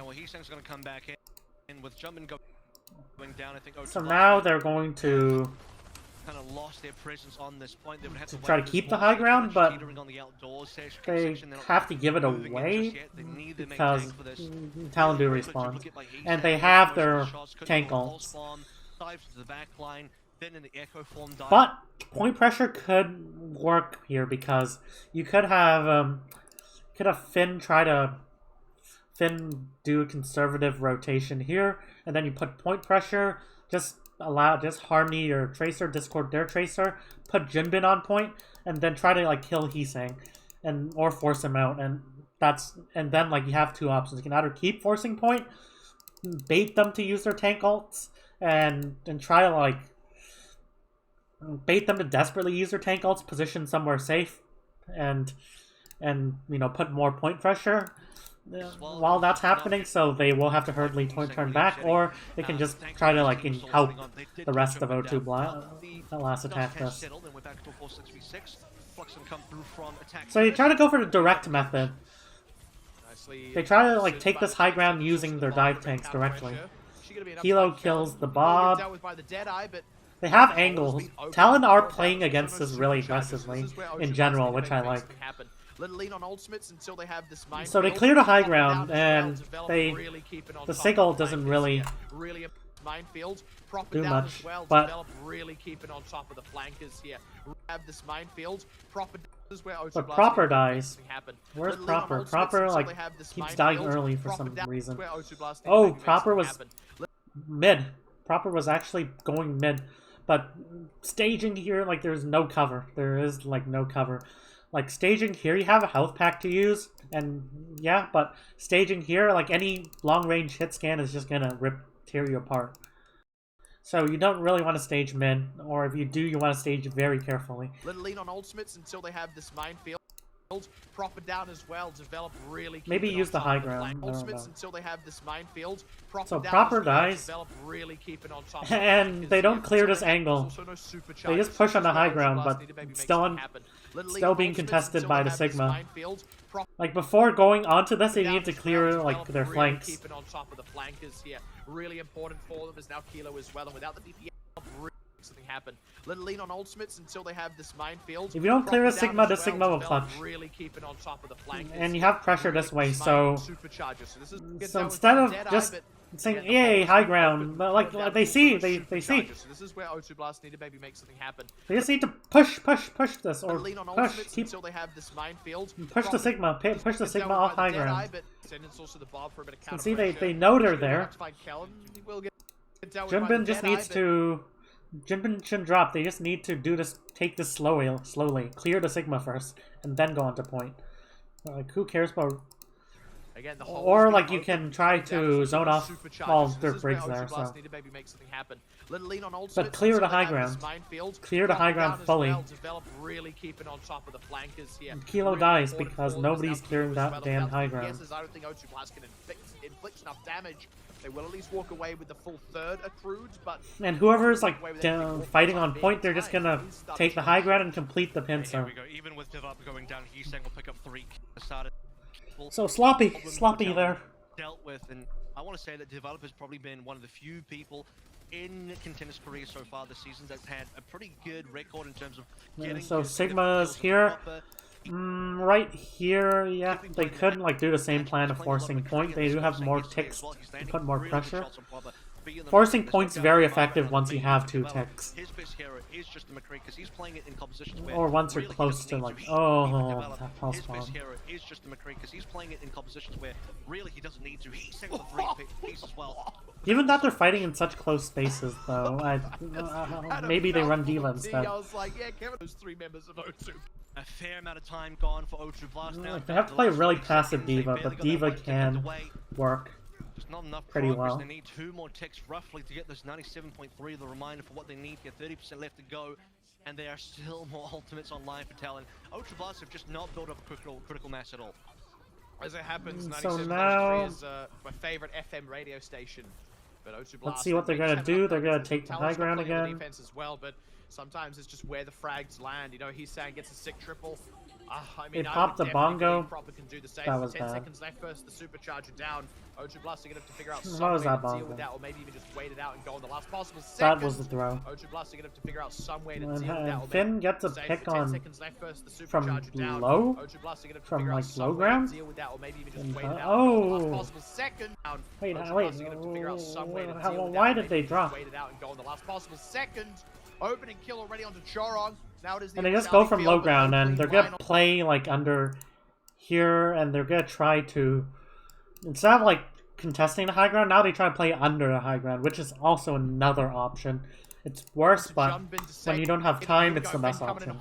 going down. I think So now they're going to kind of lost their presence on this point. They would have to try to keep the high ground, but they have to give it away because Talon do respawn, and they have their tank ults. But point pressure could work here because you could have Finn do a conservative rotation here, and then you put point pressure. Just Harmony or Tracer, Discord their Tracer, put Jinbin on point, and then try to like kill Heesang, or force him out, and then like you have two options. You can either keep forcing point, bait them to use their tank ults, and try to like bait them to desperately use their tank ults, position somewhere safe, and put more point pressure while that's happening, so they will have to hurriedly turn back, or they can just try to like help the rest of O2 last attack us. So they try to go for the direct method. They try to like take this high ground using their dive tanks directly. Kilo kills the Bob. They have angles. Talon are playing against this really aggressively in general, which I like. So they clear the high ground, and the Sigil doesn't really do much, but Proper dies. Where's Proper? Proper like keeps dying early for some reason. Oh, Proper was mid. Proper was actually going mid, but staging here, like there's no cover. There is like no cover. Like, staging here, you have a health pack to use, and yeah, but staging here, like, any long-range hit scan is just gonna tear you apart. So you don't really want to stage mid, or if you do, you want to stage very carefully. Lean on ultimates until they have this minefield. Proper down as well, develop really. Maybe use the high ground. Ultimates until they have this minefield. So Proper dies, and they don't clear this angle. They just push on the high ground, but still being contested by the Sigma. Like before going onto this, they need to clear like their flanks. Keeping on top of the flankers here, really important for them is now Kilo as well, and without the DPS. Something happen. Lean on ultimates until they have this minefield. If you don't clear a Sigma, the Sigma will clutch. Really keeping on top of the flankers. And you have pressure this way, so instead of just saying yay high ground, but like they see. This is where O2 Blast need to maybe make something happen. They just need to push this, or push until they have this minefield. Push the Sigma, push the Sigma off high ground. And see, they know they're there. Jinbin just needs to. Jinbin shouldn't drop. They just need to take this slowly. Clear the Sigma first, and then go on to point. Like, who cares about... Again, or, like, you can try to zone off all their Briggs there, so... But clear the high ground. Clear the high ground fully. Kilo dies because nobody's clearing that damn high ground. They will at least walk away with the full third accrued, but... And whoever's, like, fighting on point, they're just gonna take the high ground and complete the pincer. Here we go. Even with Develop going down, Heesang will pick up 3 started. So sloppy there. Dealt with, and I want to say that Develop has probably been one of the few people in Contenders' career so far this season that's had a pretty good record in terms of getting... So Sigma's here. Right here, yeah, they could like do the same plan of forcing point. They do have more ticks to put more pressure. Forcing point's very effective once you have 2 ticks. Or once you're close to like, oh, that pulse bomb. Given that they're fighting in such close spaces, though, maybe they run D.Va instead. A fair amount of time gone for O2 Blast now. They have to play really passive D.Va, but D.Va can work pretty well. They need 2 more ticks roughly to get this 97.3, the reminder for what they need here. 30% left to go, and there are still more ultimates online for Talon. O2 Blast have just not built up a critical mass at all. As it happens, so now is my favorite FM radio station. But O2 Blast, let's see what they're gonna do. They're gonna take the high ground again. Defense as well, but Sometimes it's just where the frags land. You know, he's saying gets a sick triple. I They mean, popped the bongo. Proper can do the same. That was 10 bad. seconds left first. The supercharger down. O2 Blast are gonna have to figure out What some was way that to deal bongo? with that, or maybe even just wait it out and go on the last possible second. That was the throw. O2 Blast are gonna have to figure out some way to And, deal with that. Or Finn maybe gets a save pick the 10 on seconds left first. The from supercharger down. low? O2 Blast are gonna have to From, figure out like, some low way ground? to deal with that, or maybe even just And, wait it out and go on the last oh. possible second. Wait, O2 wait, Blast are gonna have to figure out some way to how- deal with why that, or did they maybe drop? just wait it out and go on the last possible second. Opening kill already onto Chorong. Now it is the And they just go from field, low but ground, no and clean they're line gonna on- play like under here, and they're gonna try to, instead of like contesting the high ground, now they try to play under the high ground, which is also another option. It's worse, but when you don't have time, it's the best option.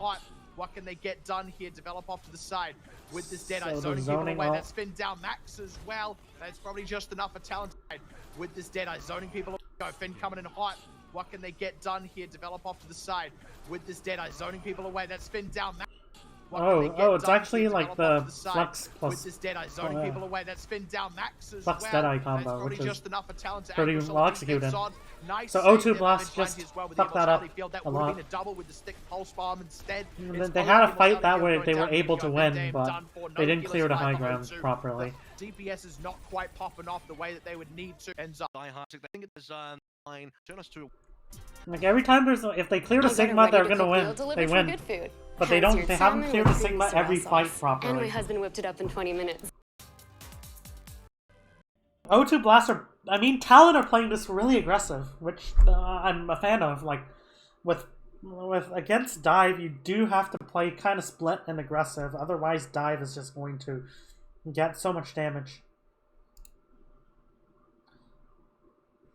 What can they get done here? Develop off to the side with this Deadeye So they're zoning people zoning away. off. That's Finn down Max as well. That's probably just enough for Talon with this Deadeye zoning people away. Finn coming in hot. What can they get done here? Develop off to the side with this Deadeye zoning people away. That's Finn down Max. Oh, it's actually like the Flux with plus this Deadeye zoning people away. That's Finn down Max as Flux well. Deadeye That's combo, probably which is just enough for Talon to pretty ambush well all the executed. defense on. Nice So save O2 there Blast by just Vinci as well with fucked the that up immortality field. That a would have lot. been a double with the stick pulse bomb instead. They It's had a only fight that immortality way field they were going able down. to We've win, got them but done for. they No didn't clear the killers high by ground O2. properly. But DPS is not quite popping off the way that they would need to. Ends up. I think it's line. Turn us to Like every time if they clear the Sigma, they're gonna win. They win. Good food. But they How's don't. your They haven't salmon cleared the with Sigma creamy every soy fight sauce? properly. And my husband whipped it up in 20 minutes. O2 Blaster, I mean, Talon are playing this really aggressive, which I'm a fan of. Like, with against Dive, you do have to play kind of split and aggressive. Otherwise, Dive is just going to get so much damage.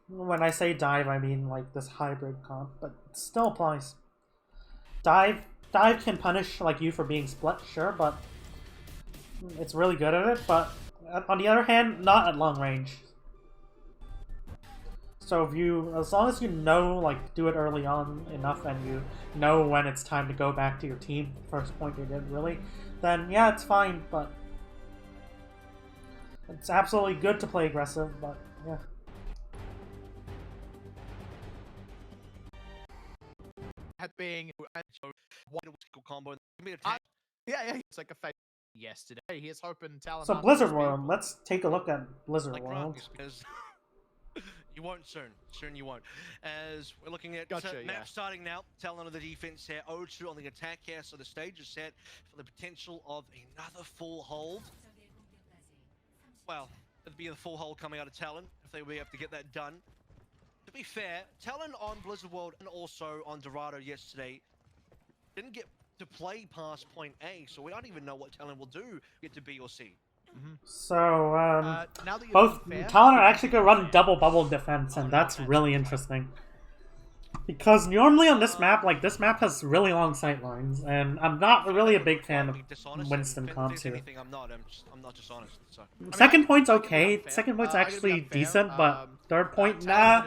When I say Dive, I mean like this hybrid comp, but it still applies. Dive can punish like you for being split, sure, but it's really good at it. But on the other hand, not at long range. So if as long as you know, like, do it early on enough, and you know when it's time to go back to your team, first point you did really, then yeah, it's fine. But it's absolutely good to play aggressive. But yeah. Being so one combo. yeah, it's like a fake yesterday. Here's hoping Talon. So Blizzard World, let's take a look at Blizzard Like World. because you won't soon you won't. As we're looking at Gotcha, map yeah. starting now, Talon on the defense here, O2 on the attack here, so the stage is set for the potential of another full hold. Well, it'd be the full hold coming out of Talon if they were able to get that done. To be fair, Talon on Blizzard World and also on Dorado yesterday didn't get to play past point A, so we don't even know what Talon will do get to B or C. So now that you're both being fair, Talon are actually going to run double bubble defense, and that's really interesting. Because normally on this map, like, this map has really long sight lines, and I'm not really a big fan of Winston comps here. I'm not dishonest. So. Second point's okay. Second point's actually decent, but third point, nah.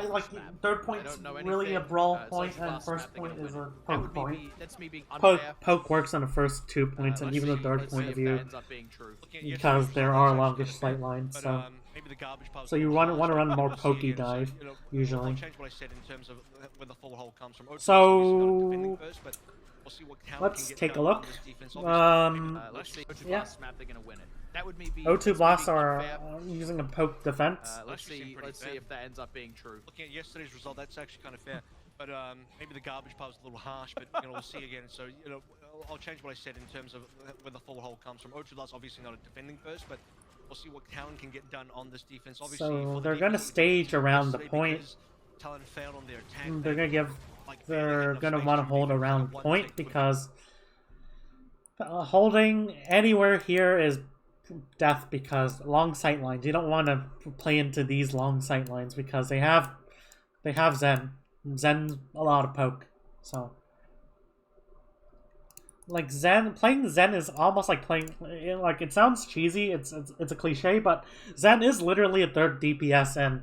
Like, third point's really a brawl point, and first point is a poke point. That's me being unfair. Poke works on the first 2 points, and even the third Let's point see of if view, that ends up being true. because there are longish sight lines, But, so... maybe the garbage So you want to run more We'll see pokey again, so, dive, you know, usually. I'll change what I said in terms of where the full hold comes from. So, First, but we'll see what Talon let's can get take a done look. on this defense. Obviously, Let's see. O2 Yeah. Blast map, they're gonna win it. That would be O2 Blasts are unfair. using a poke defense. Let's Actually see. seem pretty Let's see fair. if that ends up being true. looking at yesterday's result, that's actually kind of fair. But maybe the garbage part was a little harsh, but you know, we'll see again. So you know, I'll change what I said in terms of where the full hold comes from. O2 Blast obviously not a defending first, but we'll see what Talon can get done on this defense. Obviously, So for the they're going to defense, stage around the yesterday point. because Talon failed on their attack. They're going to give... They're going to want to hold around point, because holding anywhere here is death, because long sight lines. You don't want to play into these long sight lines, because they have Zen. Zen's a lot of poke, so... Like, playing Zen is almost like playing, like, it sounds cheesy, it's a cliche, but Zen is literally a third DPS, and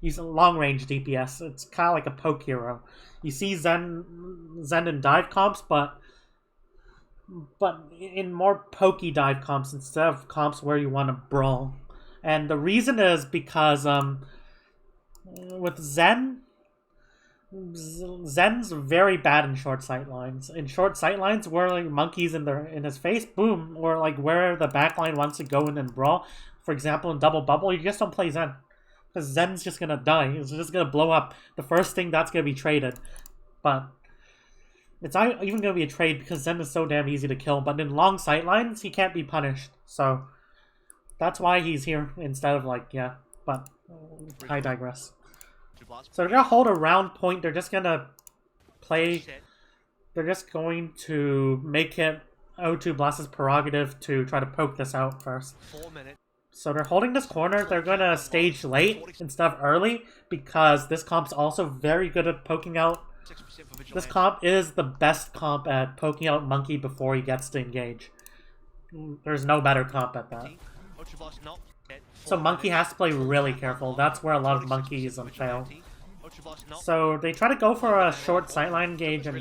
he's a long-range DPS. It's kind of like a poke hero. You see Zen in dive comps, but in more pokey dive comps instead of comps where you want to brawl. And the reason is because, with Zen, Zen's very bad in short sight lines. In short sight lines, where like monkeys in his face, boom, or like where the backline wants to go in and brawl. For example, in double bubble, you just don't play Zen because Zen's just gonna die. It's just gonna blow up. The first thing that's gonna be traded, but it's not even gonna be a trade because Zen is so damn easy to kill. But in long sight lines, he can't be punished. So that's why he's here instead of like But I digress. So they're gonna hold a round point. They're just gonna play. They're just going to make it O2 Blast's prerogative to try to poke this out first. 4 minutes. So they're holding this corner. They're gonna stage late instead of early because this comp's also very good at poking out. This comp is the best comp at poking out Monkey before he gets to engage. There's no better comp at that. So Monkey has to play really careful. That's where a lot of monkeys fail. So they try to go for a short sightline engage and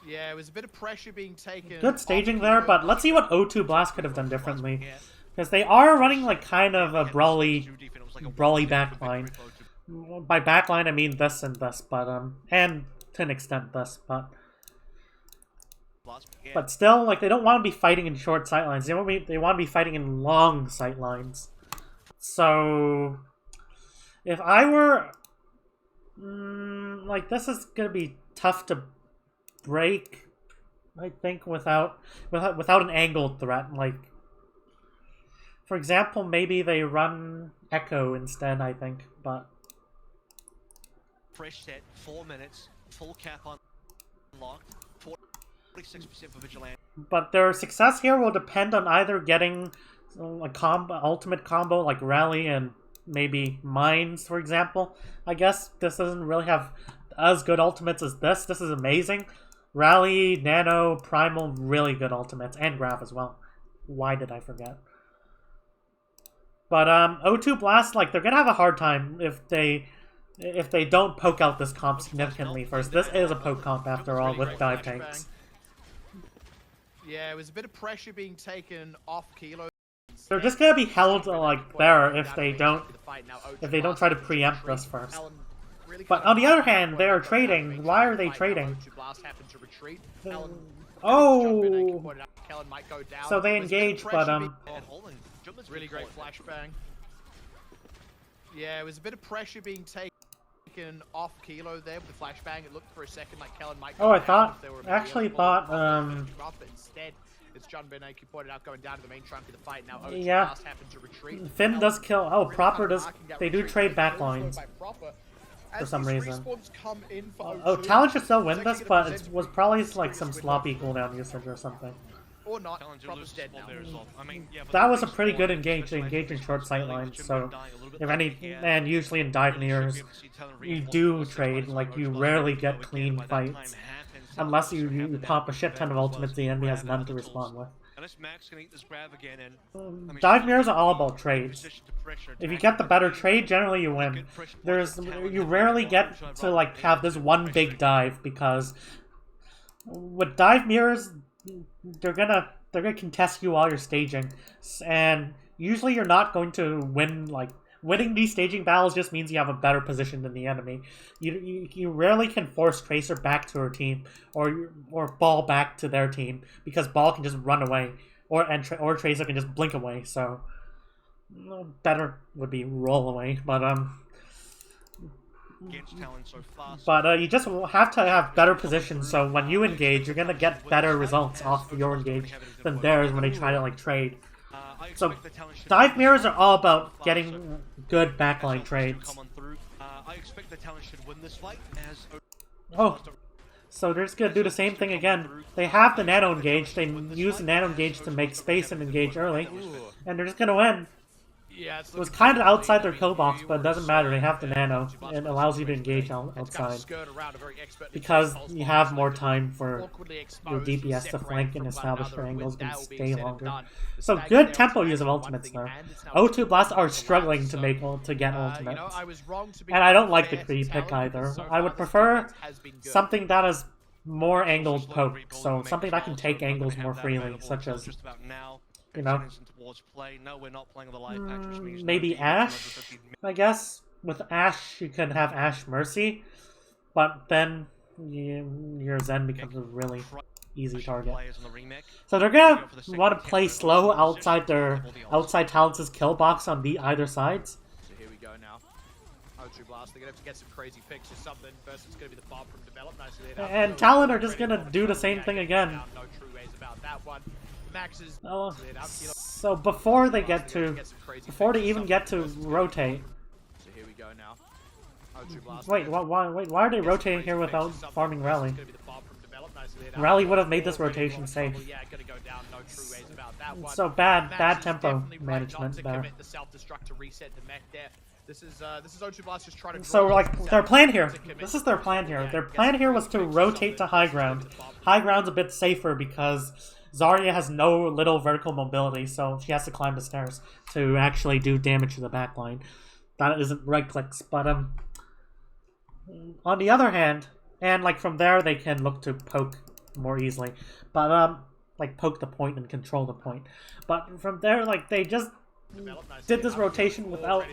yeah, it was a bit of pressure being taken. Good staging there, but let's see what O2 Blast could have done differently. Because they are running like kind of a brawly backline. By backline I mean this and this, but and to an extent this, but still, like, they don't want to be fighting in short sightlines. They want to be fighting in long sightlines. So, if I were, like, this is gonna be tough to break. I think without an angled threat. Like, for example, maybe they run Echo instead. I think, but fresh set, 4 minutes, full cap on locked. 46% for Vigilante. But their success here will depend on either getting a ultimate combo like Rally and maybe Mines, for example. I guess this doesn't really have as good ultimates as this. This is amazing. Rally, Nano, Primal, really good ultimates, and Grav as well. Why did I forget? But O2 Blast, like, they're gonna have a hard time if they don't poke out this comp significantly first. This is a poke comp after all with dive tanks. Yeah, it was a bit of pressure being taken off Kilo. They're just gonna be held like there if they don't try to preempt this first. But on the other hand, they are trading. Why are they trading? Oh, so they engage, but really great flashbang. Yeah, it was a bit of pressure being taken off Kilo there with the flashbang. It looked for a second like Kellen might go down. But instead, it's John Bernanke pointed out going down to the main trunk of the fight. Now happened to retreat. Finn does kill. Oh, Proper does. They do trade backlines for some reason. Talon should still win this, but it was probably like some sloppy cooldown usage or something. Or not, Proper's dead now. That was a pretty good engage in short sight lines, so if any, and usually in dive nears, you do trade, like you rarely get clean fights, unless you pop a shit ton of ultimates the enemy has none to respond with. Dive mirrors are all about trades. If you get the better trade, generally you win. You rarely get to like have this one big dive because with dive mirrors, they're gonna contest you while you're staging, and usually you're not going to win. Like, winning these staging battles just means you have a better position than the enemy. You rarely can force Tracer back to her team or Ball back to their team because Ball can just run away or Tracer can just blink away. So better would be roll away, but you just have to have better positions, so when you engage, you're gonna get better results off of your engage than theirs when they try to like trade. So dive mirrors are all about getting good backline trades. Oh, so they're just gonna do the same thing again. They have the nano engage. They use the nano engage to make space and engage early, and they're just gonna win. Yeah, it was kind of outside their kill box, but it doesn't matter. They have the nano. It allows you to engage outside. Because you have more time for your DPS to flank and establish their angles and stay longer. So good tempo use of ultimates there. O2 Blast are struggling to get ultimates. And I don't like the Kree pick either. I would prefer something that is more angled poke. So something that can take angles more freely, such as, you know, maybe Ash, I guess. with Ashe, you can have Ashe Mercy, but then your Zen becomes a really easy target. So they're gonna want to play slow outside Talon's kill box on either sides. So here we go now. O2 Blast, they're gonna have to get some crazy picks or something. First, it's gonna be the bomb from Develop. Nicely enough. And Talon are just gonna do the same thing again. No true ways about that one. Max is so before they even get to rotate. So here we go now. Wait, why are they rotating here without farming Rally? Rally would have made this rotation safe. So bad tempo management there. This is O2 Blast just trying to. So like their plan here. This is their plan here. Their plan here was to rotate to high ground. High ground's a bit safer because Zarya has no little vertical mobility, so she has to climb the stairs to actually do damage to the backline. That isn't right clicks, but on the other hand, and like from there they can look to poke more easily, but like poke the point and control the point. But from there, like they just did this rotation without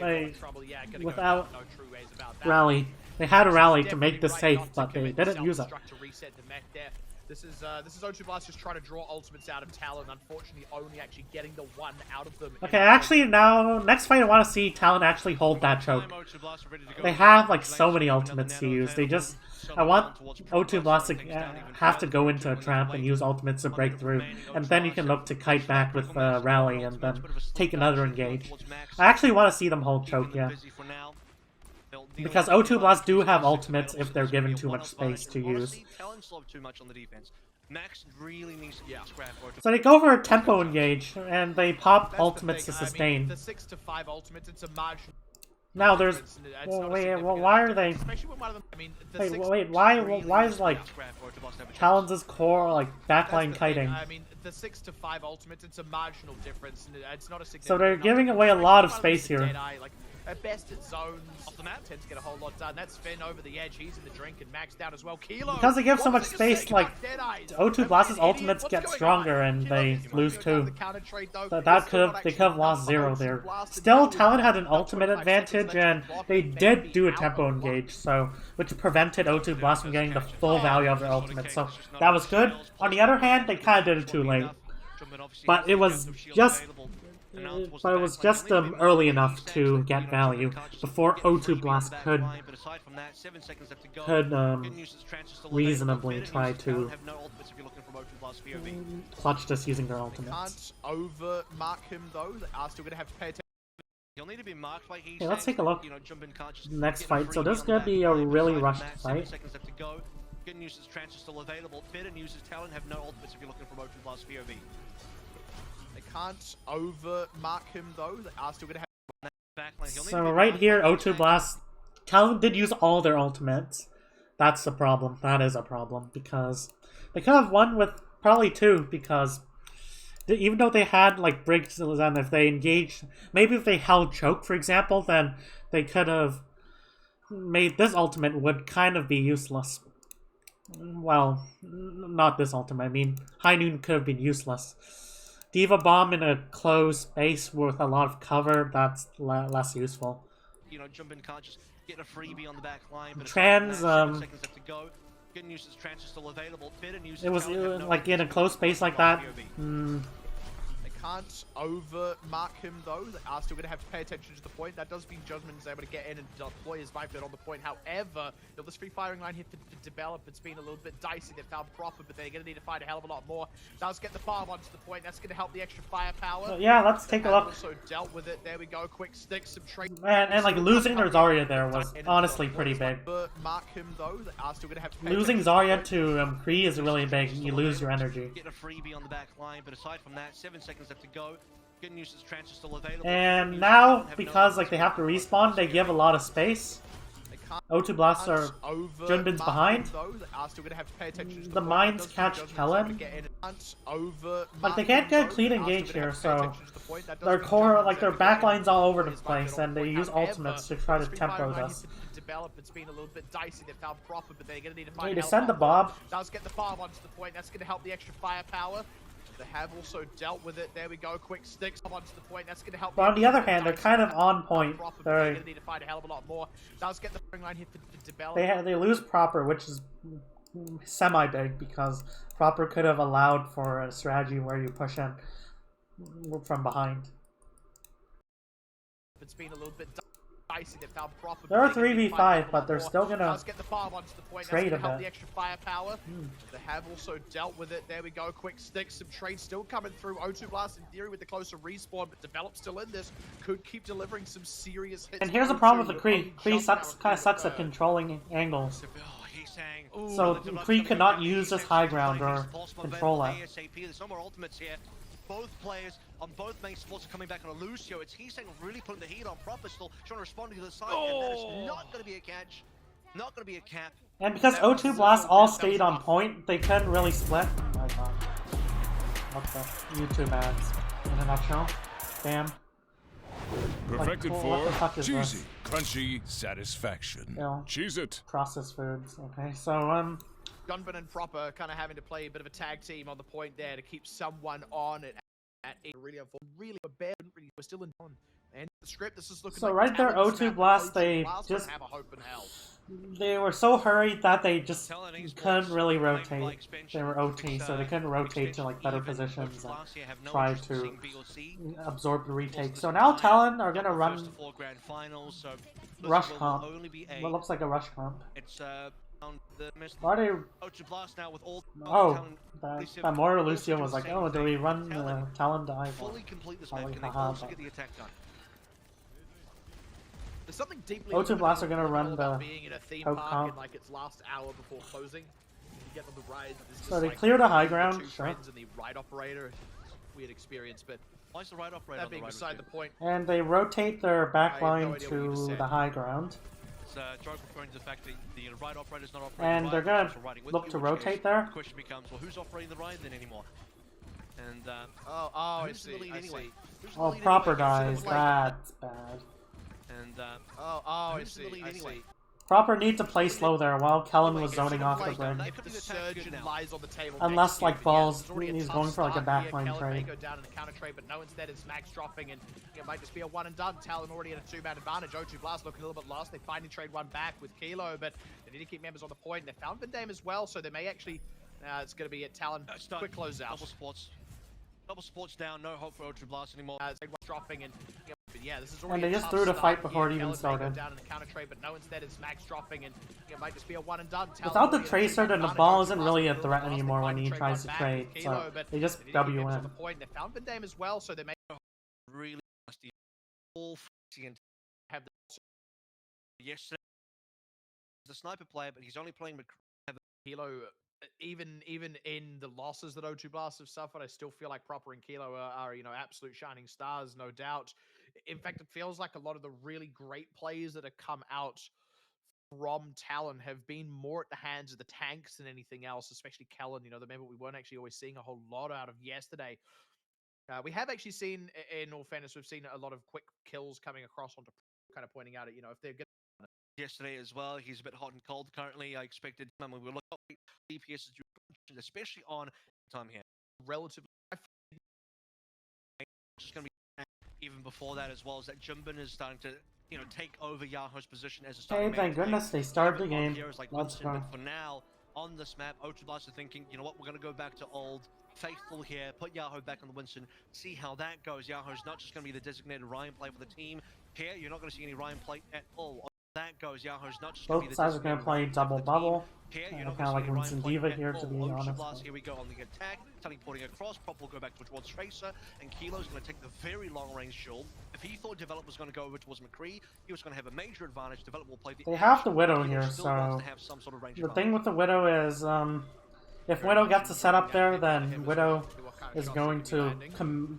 Rally. They had a Rally to make this safe, but they didn't use it. This is O2 Blast just trying to draw ultimates out of Talon, unfortunately only actually getting the one out of them. Okay, actually now, next fight I want to see Talon actually hold that choke. They have like so many ultimates to use. I want O2 Blast to have to go into a trap and use ultimates to break through, and then you can look to kite back with Rally and then take another engage. I actually want to see them hold choke, yeah. Because O2 Blast do have ultimates if they're given too much space to use. So they go for a tempo engage, and they pop ultimates to sustain. The 6-5 ultimate, it's a marginal. Now there's... why are they... why is like Talon's core like backline kiting? I mean, the 6-5 ultimate, it's a marginal difference. It's not a significant. So they're giving away a lot of space here. At best, it zones off the map, tends to get a whole lot done. That's Finn over the edge. He's in the drink and maxed out as well. Kilo, because they give so much space, like O2 Blast's ultimates get stronger and they lose too. They could have lost 0 there. Still, Talon had an ultimate advantage, and they did do a tempo engage, so which prevented O2 Blast from getting the full value of their ultimate. So that was good. On the other hand, they kind of did it too late, but it was just. Early enough to get value before O2 Blast could reasonably try to clutch this using their ultimates. Can't overmark him though. They are still going to have to pay attention. He'll need to be marked like he said. Let's take a look. Next Fight. So this is going to be a really rushed fight. Good news is Trance is still available. Better news is Talon have no ultimates if you're looking for O2 Blast POV. They can't overmark him though. They are still going to have. So right here, O2 Blast, Talon did use all their ultimates. That's the problem. That is a problem because they could have won with probably 2 because even though they had like breaks and if they engaged, maybe if they held choke for example, then they could have made this ultimate would kind of be useless. Well, not this ultimate. I mean, High Noon could have been useless. Diva Bomb in a closed space with a lot of cover, that's less useful. You know, Jumpin can't just get a freebie on the back line, but Trans, good news is Trans is still available. Better news it was like in a closed space like that. They can't overmark him though. They are still going to have to pay attention to the point. That does mean Judgment is able to get in and deploy his Viper on the point. However, this free firing line here for Develop, it's been a little bit dicey. They found proper, but they're going to need to find a hell of a lot more. Does get the farm onto the point. That's going to help the extra firepower. So, yeah, let's take a look. Also dealt with it. There we go. Quick stick, some trade. And like losing their Zarya there was honestly pretty big. Mark him though. They are still going to have to losing Zarya to Kree is really big. You lose your energy. Get a freebie on the back line, but aside from that, 7 seconds left to go. Good news is Trance is still available. And now, because like they have to respawn, they give a lot of space. O2 Blasts are Junbin's behind. The mines catch Kellen. Like they can't get a clean engage here, so their core, like their backline's all over the place, and they use ultimates to try to tempo this. It's been a little bit dicey. They found proper, but they're going to need to find. They send the Bob. Does get the Bob onto the point. That's going to help the extra firepower. They have also dealt with it. There we go. Quick sticks onto the point. That's going to help. But on the other hand, they're kind of on point. They're going to need to find a hell of a lot more. Does get the spring line here for develop. They lose Proper, which is semi-big, because Proper could have allowed for a strategy where you push in from behind. It's been a little bit dicey. They found Proper. They're a 3v5, but they're still going to get the farm onto the point. trade a help bit. The extra firepower. They have also dealt with it. There we go. Quick sticks. Some trades still coming through. O2 Blast in theory with the closer respawn, but Develop still in this. Could keep delivering some serious hits. And here's the problem with the Kree. Kree kind of sucks at controlling angles. So Kree could not use this high ground or control it. There's no more ultimates here. Both players on both main supports are coming back on a Lucio. It's Heesang really putting the heat on Proper, still trying to respond to the side, and that is not going to be a catch. Not going to be a cap. And because O2 Blast all stayed on point, they couldn't really split. Oh my god. What the YouTube ads in a nutshell. Damn. Perfected Like, what the for fuck is cheesy, this? crunchy satisfaction. Yeah. Cheese it. Processed foods. Okay, so Gunbin and Proper kind of having to play a bit of a tag team on the point there to keep someone on it at really unfortunate. Really, we're still in on. And the script, this is looking So like right there, Talon's O2 snap. Blast, O2 they Blast just- have a hope in hell. they were so hurried that they just Talon Esports couldn't really playing rotate. by expansion, They were OT, so they couldn't rotate to like better even positions and Last year have no try interest in to seeing B or C. absorb the retake. Forces So the now time, Talon are gonna first run to four grand finals, so rush will comp. only be a, What looks like a rush comp. it's on the missed Why are they? O2 Blast now with all Oh, Talon that Mora also Lucio do was the like, same oh, do thing. we run Talon Talon dive? fully complete this Probably map. Can they haha, also but- get the attack done? There's something deeply O2 Blast are gonna run about the being in a theme Coke park comp. in like its last hour before closing. You get on the ride. There's just, So they like, cleared a high the ground, two sure. friends and the ride operator. Weird experience, but Why is the right operator that on the being right beside with the point. And they rotate their back I have no line idea what you just to said. the high ground. It's Joke referring to the fact that the right operator is not operating And the they're ride, gonna it's also riding with look you, to in which rotate case there. The question becomes, well, who's operating the ride then anymore? And Oh, I who's see. in the lead I anyway? see. Who's in the Oh, lead Proper anyway? dies. like- That's bad. And Oh, I who's in the see. lead I anyway? see. Proper need to play slow there while Kellen was It's zoning sort of off the like, bridge. It could The be the tactic surgeon now. lies on the table. Unless, next to like, you, but Balls, there's already a he's tough going for, like, a start here. backline Kellen trade. may go down in the counter trade, but no, instead it's Max dropping, and it might just be a one and done. Talon already at a two-man advantage. O2 Blast looking a little bit lost. They finally trade one back with Kilo, but they need to keep members on the point. They found Vandame as well, so they may actually. It's going to be at Talon. It's done. Quick closeout. Double sports down. No hope for O2 Blast anymore. Dropping and yeah, this is And already they a just tough threw the start fight before here. it even Kellen may go started. down in the counter trade, but no, instead it's Max dropping, and it might just be a one and done. Talon Without the already at a Tracer, two-man then the advantage. ball O2 isn't Blast really a looking threat lost. They anymore when finally he trade tries one to back trade. with Kilo, So but they just they need to keep W members on in. the point. They found Vandame as well, so they may Really nasty. All f***ing and have the yesterday. He's a sniper player, but he's only playing with Kilo. Even in the losses that O2 Blast have suffered, I still feel like Proper and Kilo are absolute shining stars, no doubt. In fact, it feels like a lot of the really great plays that have come out from Talon have been more at the hands of the tanks than anything else, especially Kellen, the member we weren't actually always seeing a whole lot out of yesterday. We have actually seen, in all fairness, we've seen a lot of quick kills coming across onto kind of pointing out, if they're good. yesterday as well. He's a bit hot and cold currently. I expected him when we were looking at DPS, especially on time here. Relatively, Just going to be even before that as well, is that Jimbin is starting to take over Yahoo's position as a starting Hey, thank main goodness tank. they started the Even on game. heroes like Let's Winston, go. but for now, on this map, O2 Blast are thinking, you know what, we're going to go back to old faithful here, put Yahoo back on the Winston, see how that goes. Yahoo's not just going to be the designated Ryan play for the team. Here, you're not going to see any Ryan play at all. That goes, Yahoo's not just going to be Both the sides are going to designated play Ryan double for the bubble. team. Here, I you're not kind of going like to see any Winston Ryan Diva play here, at to all. be O2 honest. Blast, here we go on the attack. Tully porting across, Prop will go back towards Tracer, and Kilo's going to take the very long range shield. If he thought Develop was going to go over towards McCree, he was going to have a major advantage. Develop will play the They have edge. the Widow Kilo here, still wants so to have some sort of range the advantage. thing with the Widow is, if Widow gets a setup there, then Widow is going to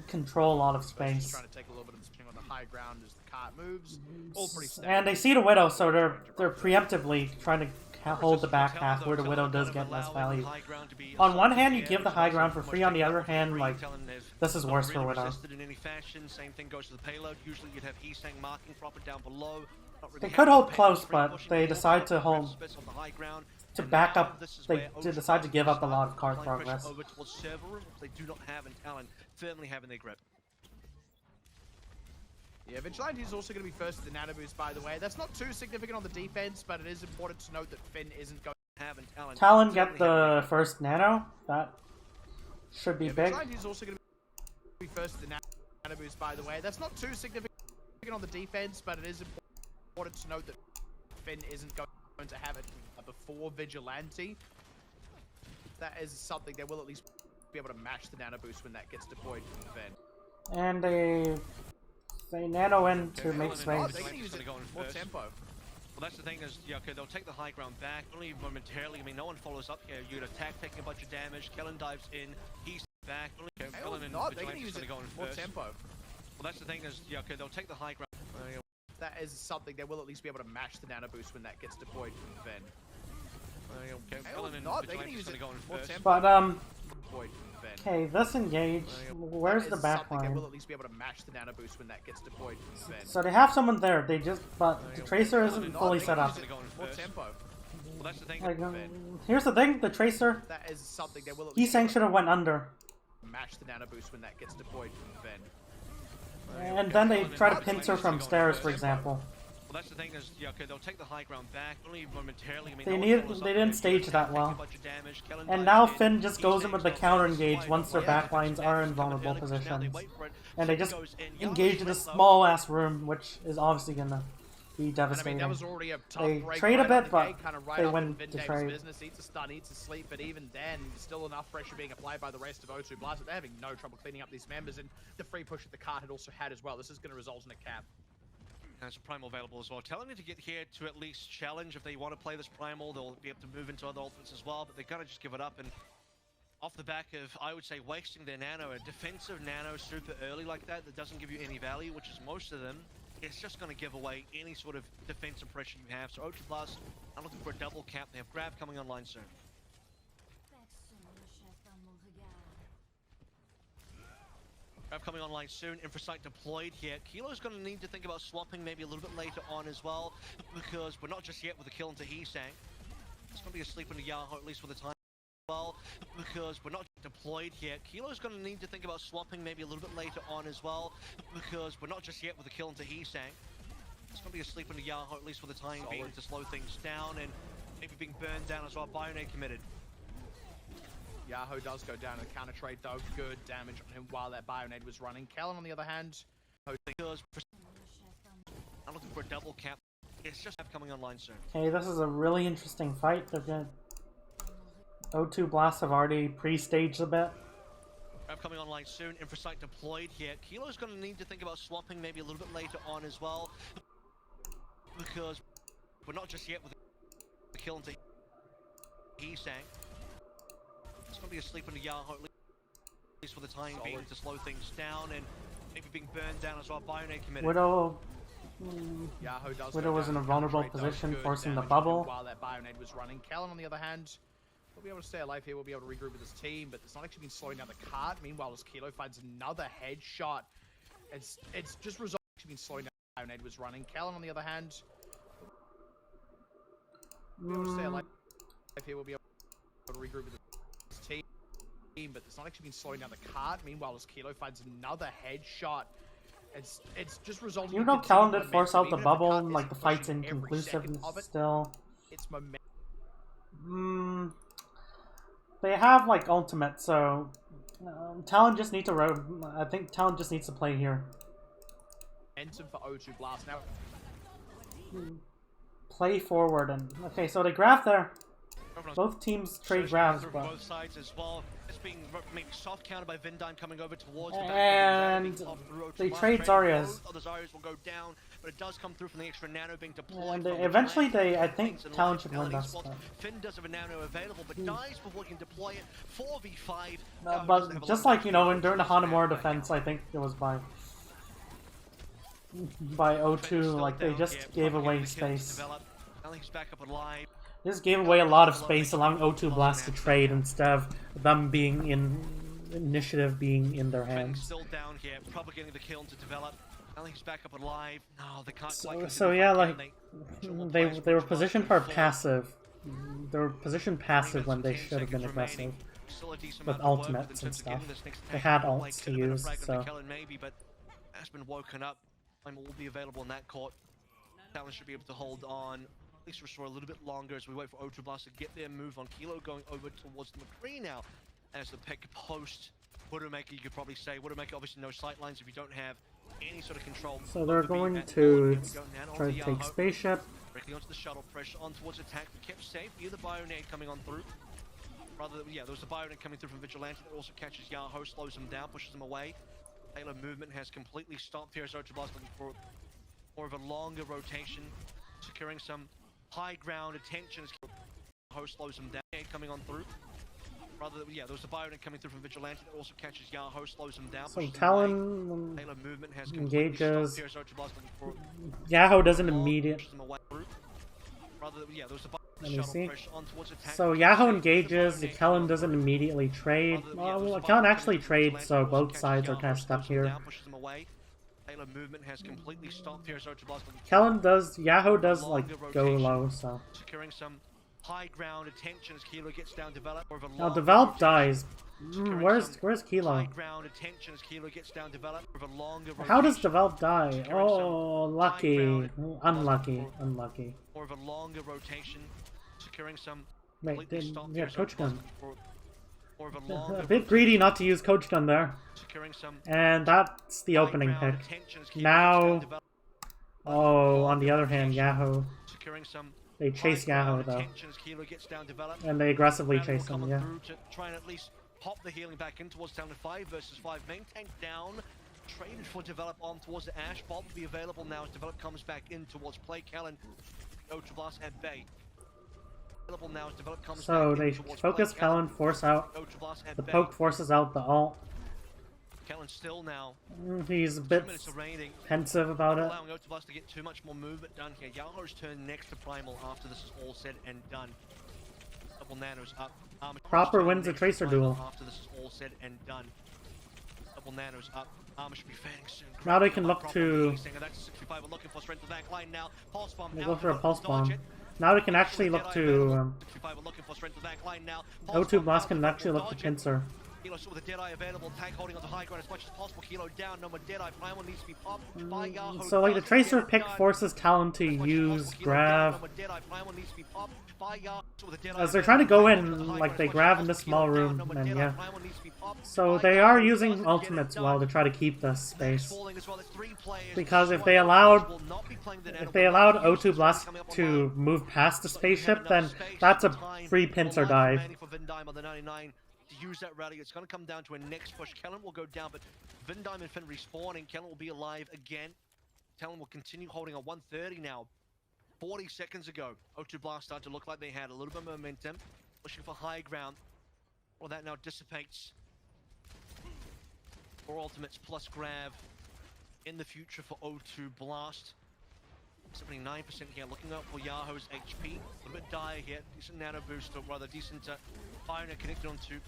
control a lot of space. trying to take a little bit of the spin on the high ground as the cart moves. All pretty And they see the Widow, so they're preemptively trying to hold the back half where the Widow does get less value. On one hand, you give the high ground for free. On the other hand, like, this is worse for Widow. In any fashion. Same thing goes to the payload. Usually you'd have Heesang marking proper down below. Not really They having could hold the payload close, free but pushing they more, decide to grab hold space on the high ground. to And back now up, this is they where to O2 decide to give up a lot of start card applying pressure progress. over towards server room, which they do not have, and Talon firmly having their grip. Yeah, Vigilante is also going to be first to the nano boost, by the way. That's not too significant on the defense, but it is important to note that Finn isn't going Have and Talon Talon firmly get having their the grip. first nano. That should be Yeah, big. Vigilante is also going to be first to the nano boost, by the way. That's not too significant on the defense, but it is important to note that Finn isn't going to have it before Vigilante. That is something they will at least be able to match the nano boost when that gets deployed from Finn. And they nano in to Okay, make Talon Oh, and space. they can Vigilante use is it gonna go in more first. tempo. Well, that's the thing is, yeah, okay, they'll take the high ground back, only momentarily. I mean, no one follows up here. You attack, taking a bunch of damage. Kellen dives in, he's back. Okay, Hell Kellen and no, they can Vigilante is use gonna it go in more first. tempo. Well, that's the thing is, yeah, okay, they'll take the high ground. That is something they will at least be able to match the nano boost when that gets deployed from Finn. Okay, Hell Kellen and no, they can Vigilante is use gonna it go in more first. tempo. But Deployed from Finn. okay, this engage. Where's That the is back something they will line? at least be able to match the nano boost when that gets deployed from Finn. So they have someone there. They just but the tracer isn't No, fully they set can up. use it more tempo. Well, that's the thing. Like, here's the thing: the tracer. That is something they will at He least be able should have went under, to match the nano boost when that gets deployed from Finn. and then they try to pincer from stairs, for example. Well, that's the thing is, yeah, okay, they'll take the high ground back, only momentarily. I mean, They no one needed- follows they up didn't here. stage You that attack, well. take a bunch of damage. Kellen And dives now in, Finn just he goes in with the stays counter on engage side. once their Yeah, back lines are in damage coming vulnerable early, because now they positions. wait for it. And they Finn just goes in. engage in a Yama's small ass room, which is obviously gonna be And I mean, devastating. that was already a tough They break trade a right bit, out the but gate, kind of right they up win in Vin to Davis' trade. business. Eats a stun, eats a sleep, but even then, still enough pressure being applied by the rest of O2 Blast that they're having no trouble cleaning up these members, and the free push that the card had also had as well. This is going to result in a cap. There's a Primal available as well. Talon need to get here to at least challenge. If they want to play this Primal, they'll be able to move into other ultimates as well, but they gotta just give it up. And off the back of, I would say, wasting their nano, a defensive nano super early like that doesn't give you any value, which is most of them, it's just going to give away any sort of defensive pressure you have. So O2 Plus, I'm looking for a double cap. They have Grab coming online soon. Grab coming online soon, Infrasight deployed here. Kilo's going to need to think about swapping maybe a little bit later on as well, because we're not just yet with the kill into Heesang. It's going to be a sleep into Yahoo, at least for the time. Well, because we're not deployed here. Kilo's going to need to think about swapping maybe a little bit later on as well, because we're not just yet with the kill into Heesang. It's going to be a sleep into Yahoo, at least for the time being, to slow things down, and maybe being burned down as well. Bionade committed. Yahoo does go down in the counter trade though. Good damage on him while that Bionade was running. Kellen, on the other hand, Because I'm looking for a double cap. It's just coming online soon. Okay, this is a really interesting fight. They're gonna O2 Blast have already pre-staged a bit. Grab coming online soon. Infrasight deployed here. Kilo's going to need to think about swapping maybe a little bit later on as well, because we're not just yet with the kill into Heesang. It's going to be a sleep into Yahoo, at least for the time being, to slow things down, and maybe being burned down as well. Bionade committed. Widow. Yahoo does Widow go was down in a the counter vulnerable trade, though. position, Good forcing the damage on him bubble. while that Bionade was running. Kellen, on the other hand, will be able to stay alive here. We'll be able to regroup with his team, but it's not actually been slowing down the cart. Meanwhile, as Kilo finds another headshot, it's just resulting in slowing down. Bionade was running. Kellen, on the other hand, will be able to stay alive here. We'll be able to regroup with his team, but it's not actually been slowing down the cart. Meanwhile, as Kilo finds another headshot, it's just resulting. Even in though Talon continued did force out the momentum. Even if bubble, cart and like isn't the fight's pushing every inconclusive second of it, still. it's momentum. They have like ultimate, so Talon just needs to. I think Talon just needs to play here. Momentum for O2 Blast now. Play forward and okay. So they grab there. Both teams trade grabs, Through but both sides as well. It's being maybe soft counter by Vindime coming over towards the back. and they trade Zarya's. Oh, the Zarya's will go down, but it does come through from the extra nano being deployed. And from the eventually flank. I think Things in Talon life, should win LA this. spots. Finn does have a nano available, but dies before he can deploy it. 4v5. But just like during the Hanamura defense, I think it was by O2, like they just gave away space. He's back up alive. They just gave away a lot of space, allowing O2 Blast to trade instead of them being in initiative being in their Finn's hands. still down here, probably getting the kill to develop. He's back up alive. No, they can't quite. So yeah, like they were positioned for a passive, They're positioned passive when they should have been aggressive. With ultimates and stuff. They had ults to use, so... Maybe, but has been woken up. Time will be available in that court. Talon should be able to hold on, at least restore a little bit longer as we wait for O2 Blast to get their move on. Kilo going over towards McCree now as the pick post. Widowmaker, you could probably say. Widowmaker, obviously no sightlines if you don't have any sort of control. So they're going to try to take spaceship. Directly onto the shuttle, pressure on towards attack, but kept safe. Near the Bionade coming on through. Rather, yeah, there was a Bionade coming through from Vigilante that also catches Yahoo, slows him down, pushes him away. Talon movement has completely stopped here as O2 Blast looking for more of a longer rotation, securing some high ground attention as Yahoo slows him down. Coming on through. Rather, yeah, there was a Bionade coming through from Vigilante that also catches Yahoo, slows him down. So Talon movement has engages. here as O2 Blast looking for Yahoo doesn't immediate. Rather, yeah, there was a Let me see. So Yahoo engages, Kellen doesn't immediately trade. Well, Kellen actually trades, so both sides are kind of stuck here. Movement has completely stopped here. Kellen does, Yahoo does like go low, so. Securing some high ground attention as Kilo gets down develop. Now develop dies. Where's Kilo? High ground attention as Kilo gets down develop. How does develop die? Oh, lucky, unlucky. More of a longer rotation, securing some. Wait, yeah, coach gun. A bit greedy not to use coach gun there. And that's the opening pick. Now, oh, on the other hand, Yahoo. They chase Yahoo though, and they aggressively chase him. Yeah. Try and at least pop the healing back in towards Talon. 5 versus 5. Main tank down. Traded for Develop on towards the Ash. Bob will be available now as Develop comes back in towards play. Kellen, O2 Blast at bay. Available now as Develop comes So back they focus Kellen, force out. The poke forces out the alt. Kellen still now. He's a bit pensive about it. Allowing O2 Blast to get too much more movement done here. Yahoo's turn next to Primal after this is all said and done. Double nanos up. Proper wins a Tracer duel. After this is all said and done. Double nanos up. Armor should be fading soon. Now they can look to. They go for a pulse bomb. Now they can actually look to. O2 Blast can actually look to pincer. Kilo still with the Deadeye available, tank holding on the high ground as much as possible. Kilo down, no more Deadeye. Primal needs to be popped by Yahoo. So like the Tracer pick forces Talon to use grab. As they're trying to go in, like they grab in this small room, and yeah. So they are using ultimates well to try to keep this space. Because if they allowed O2 Blast to move past the spaceship, then that's a free pincer dive. Use that rally. It's going to come down to a next push. Kellen will go down, but Vindime and Finn respawning. Kellen will be alive again. Talon will continue holding on 130 now. 40 seconds ago, O2 Blast started to look like they had a little bit of momentum, pushing for high ground. Well, that now dissipates. 4 ultimates plus grab in the future for O2 Blast. 79% here, looking up for Yahoo's HP. A little bit dire here, decent nano boost, or rather decent Pioneer connected onto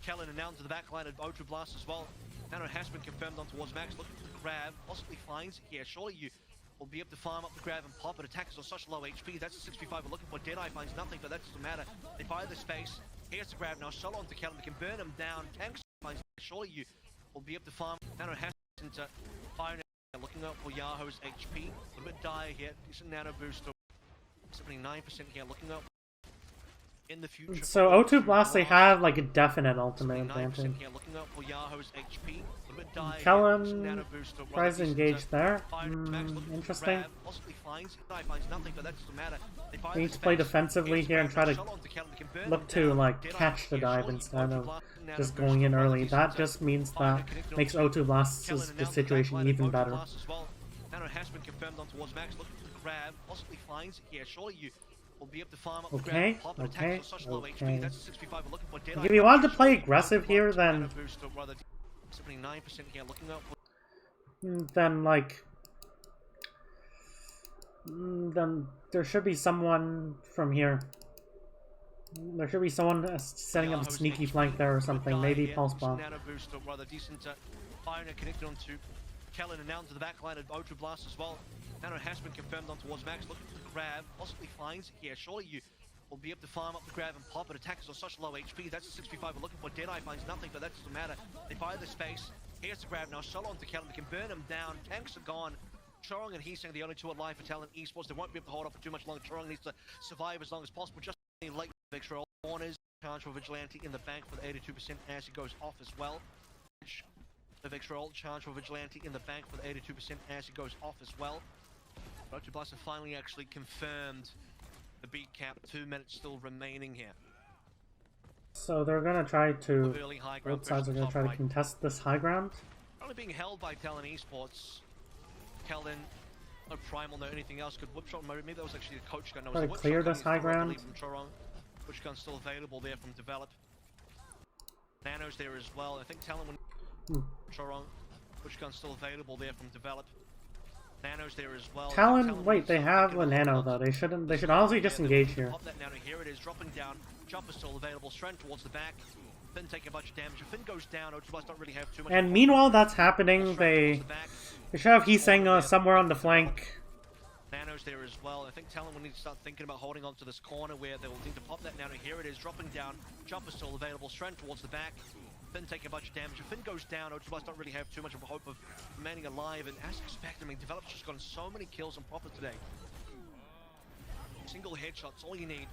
Kellen and now into the back line of O2 Blast as well. Nano has been confirmed on towards Max, looking for the grab, possibly finds it here. Surely you will be able to farm up the grab and pop, but attackers are such low HP. That's a 65 we're looking for. Deadeye finds nothing, but that doesn't matter. They buy the space. Here's the grab now, solo onto Kellen, they can burn him down. Tanks finds it. Surely you will be able to farm. Nano has into Pioneer. Looking up for Yahoo's HP, a little bit dire here, decent nano boost, 79% here, looking up in the future. So O2 Blast, they have like a definite ultimate advantage. Kellen tries to engage there. Interesting. They need to play defensively here and try to look to like catch the dive instead of just going in early. That just means that makes O2 Blast's the situation even better. Okay. If you want to play aggressive here, then then there should be someone from here. There should be someone setting up a sneaky flank there or something. Maybe pulse bomb. Connected onto Kellen and now into the back line of O2 Blast as well. Nano has been confirmed on towards Max, looking for the grab, possibly finds it here. Surely you will be able to farm up the grab and pop, but attackers are such low HP. That's the 6v5 we're looking for. Deadeye finds nothing, but that doesn't matter. They buy the space. Here's the grab now. Solo onto Talon. They can burn him down. Tanks are gone. Chorong and Heesang, the only two alive for Talon Esports. They won't be able to hold up for too much longer. Chorong needs to survive as long as possible. Just late victory. Corners. Charge for Vigilante in the bank for the 82% as he goes off as well. The victory roll. Charge for Vigilante in the bank for the 82% as he goes off as well. O2 Blast have finally actually confirmed the beat cap. 2 minutes still remaining here. So they're gonna try to. Early high ground Both sides are gonna try to contest this high ground. Only being held by Talon Esports. Talon, no Primal, no anything else. Good whip shot. Maybe that was actually the coach gun. No, Try to clear this high ground. Which gun's still available there from Develop. Nano's there as well. I think Talon when Chorong. Which gun's still available there from Develop. Nano's there as well. Talon, wait, they have a nano though. They should honestly just engage here. Pop that nano. Here it is, dropping down. Jump is still available. Strength towards the back. Finn taking a bunch of damage. If Finn goes down, O2 Blast don't really have too much. And meanwhile that's happening, they should have Heesang somewhere on the flank. Nano's there as well. I think Talon will need to start thinking about holding on to this corner where they will need to pop that nano. Here it is, dropping down. Jump is still available. Strength towards the back. Finn taking a bunch of damage. If Finn goes down, O2 Blast don't really have too much of a hope of remaining alive. And as expected, I mean, Develop's just gotten so many kills on Proper today. Single headshots, all you need.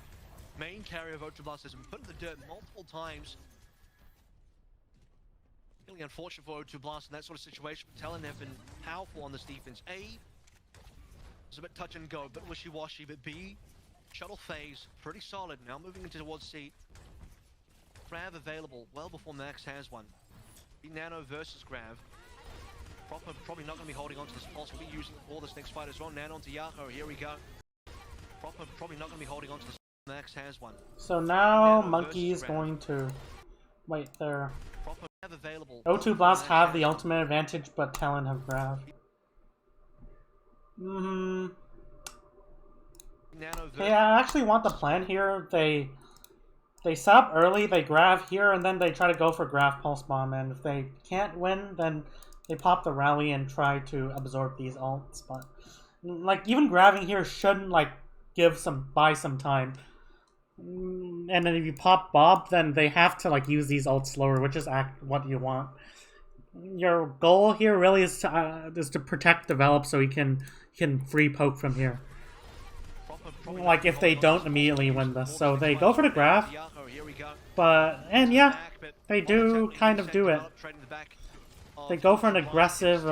Main carry of O2 Blast has been put in the dirt multiple times. Really unfortunate for O2 Blast in that sort of situation. Talon have been powerful on this defense. A, it's a bit touch and go, a bit wishy-washy, but B, shuttle phase, pretty solid. Now moving into towards C. Grav available well before Max has one. B Nano versus Grav. Proper probably not going to be holding on to this pulse. We'll be using it for this next fight as well. Nano onto Yahoo, here we go. Proper probably not going to be holding on to this. Max has one. So now Monkey is going to wait there. Available. O2 Blast have the ultimate advantage, but Talon have Grav. They actually want the plan here. They set up early, they Grav here, and then they try to go for Grav Pulse Bomb. And if they can't win, then they pop the rally and try to absorb these ults. But like even grabbing here shouldn't like buy some time. And then if you pop Bob, then they have to like use these ults slower, which is what you want. Your goal here really is to protect Develop so he can free poke from here. Like if they don't immediately win this, so they go for the Graph, and yeah, they do kind of do it. They go for an aggressive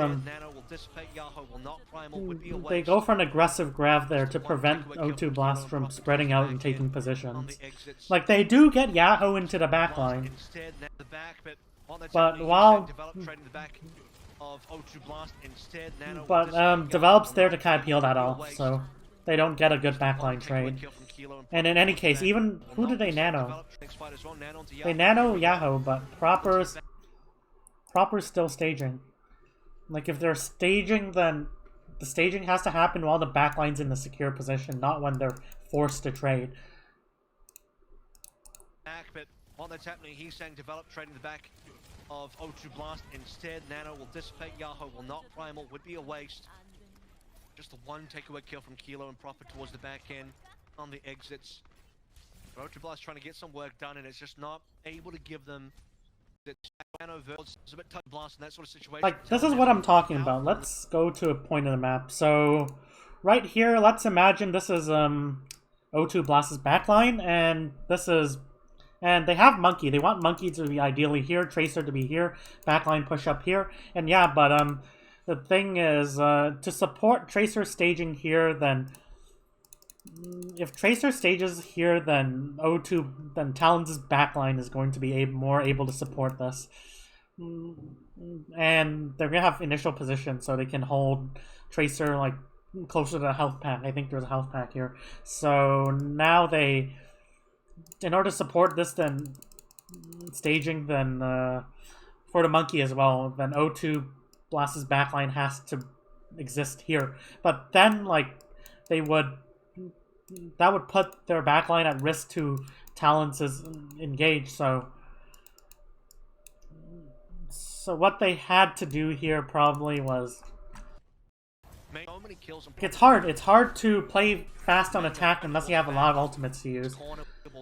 they go for an aggressive grab there to prevent O2 Blast from spreading out and taking positions. Like they do get Yahoo into the backline, but while Develop's there to kind of peel that off, so they don't get a good backline trade. And in any case, even who did they nano? They nano Yahoo, but Proper's still staging. Like if they're staging, then the staging has to happen while the backline's in the secure position, not when they're forced to trade. But while that's happening, he's saying Develop trading the back of O2 Blast. Instead, Nano will dissipate. Yahoo will not Primal, would be a waste. Just the one takeaway kill from Kilo and Proper towards the back end on the exits. But O2 Blast trying to get some work done, and it's just not able to give them that. Like, this is what I'm talking about. Let's go to a point of the map. So, right here, let's imagine this is O2 Blast's backline, and this is... And they have Monkey. They want Monkey to be ideally here, Tracer to be here, backline push up here. And yeah, but the thing is, to support Tracer staging here, then... If Tracer stages here, then Talon's backline is going to be more able to support this. And they're going to have initial position, so they can hold Tracer like closer to the health pack. I think there's a health pack here. So now they, in order to support this, then staging, then for the Monkey as well, then O2 Blast's backline has to exist here. But then, like, that would put their backline at risk to Talon's engage, so what they had to do here probably was made so many kills. And It's hard. It's hard to play fast on attack unless you have a lot of ultimates to use.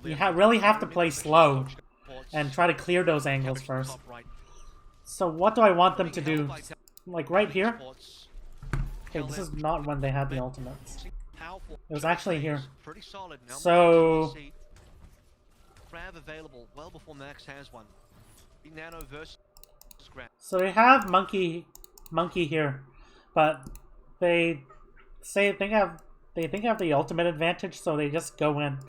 You really have to play slow and try to clear those angles first. So what do I want them to do? Like right here? Okay, this is not when they had the ultimates. It was actually here. So Crab available well before Max has one. Nano versus Grab. So they have monkey here, but they think they have the ultimate advantage, so they just go in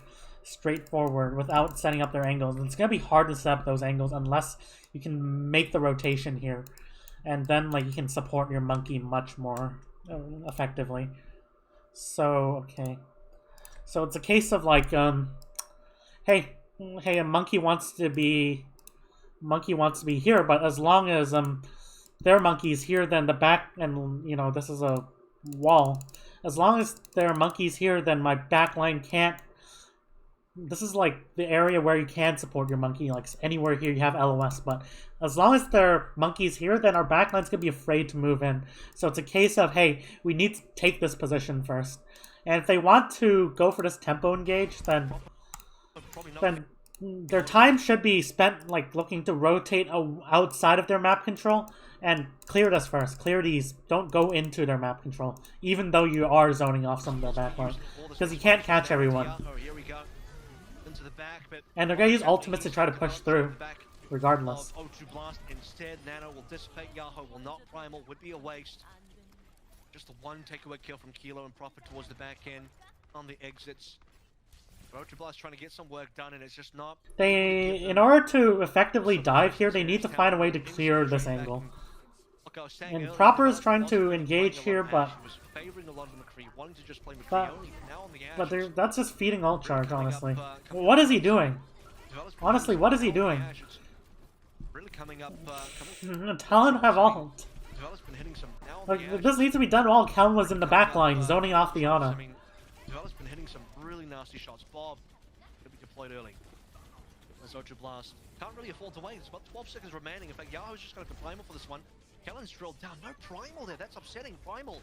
straightforward without setting up their angles. And it's gonna be hard to set up those angles unless you can make the rotation here, and then like you can support your monkey much more effectively. So okay, so it's a case of like hey, a monkey wants to be here, but as long as their monkey's here, then the back, and you know this is a wall. As long as their monkey's here, then my back line can't. This is like the area where you can support your monkey. Like anywhere here you have LOS, but as long as their monkey's here, then our backline's gonna be afraid to move in. So it's a case of, hey, we need to take this position first. And if they want to go for this tempo engage, then their time should be spent like looking to rotate outside of their map control and clear this first. Clear these. Don't go into their map control, even though you are zoning off some of their backline, because you can't catch everyone. And they're gonna use ultimates to try to push through, regardless. O2 Blast instead. Nano will dissipate. Yahoo will not primal. Would be a waste. Just the one takeaway kill from Kilo and Prophet towards the back end on the exits. O2 Blast trying to get some work done, and it's just not. In order to effectively dive here, they need to find a way to clear this angle. And Proper is trying to engage here, but that's just feeding ult charge, honestly. What is he doing? Honestly, what is he doing? Talon have ult. Like, this needs to be done while Talon was in the backline, zoning off the Ana. Develop's been hitting some really nasty shots. Bob could be deployed early. There's O2 Blast. Can't really afford to wait. There's about 12 seconds remaining. In fact, Yahoo's just going to primal for this one. Kellen's drilled down. No primal there. That's upsetting. Primal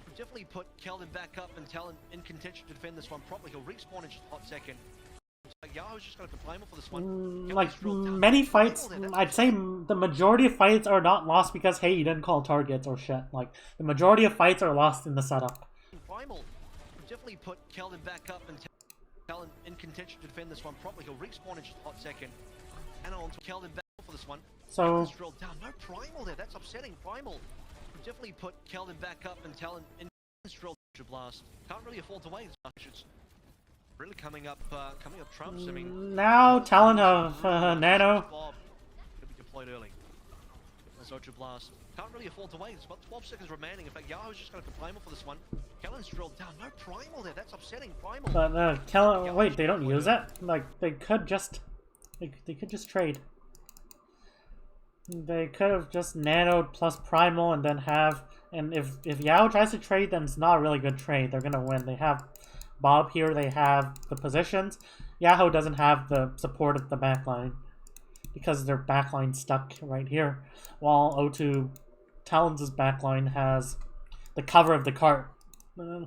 would definitely put Kellen back up and Talon in contention to defend this one properly. He'll respawn in just a hot second. Yahoo's just going to primal for this one. Like many fights, I'd say the majority of fights are not lost because, hey, you didn't call targets or shit. Like, the majority of fights are lost in the setup. Primal would definitely put Kellen back up and Talon in contention to defend this one properly. He'll respawn in just a hot second. And on to Kellen back for this one. So drilled down. No primal there. That's upsetting. Primal would definitely put Kellen back up and Talon in drilled blast. Can't really afford to wait. It's really coming up trumps. I mean, now Talon of Nano. Could be deployed early. There's O2 Blast. Can't really afford to wait. There's about 12 seconds remaining. In fact, Yahoo's just going to primal for this one. Kellen's drilled down. No primal there. That's upsetting. Primal. But Talon, wait, they don't use it? Like, they could just trade. They could have just nanoed plus primal and then have, and if Yao tries to trade, then it's not a really good trade. They're gonna win. They have Bob here. They have the positions. Yahoo doesn't have the support of the backline because their backline stuck right here, while O2 Talon's backline has the cover of the cart,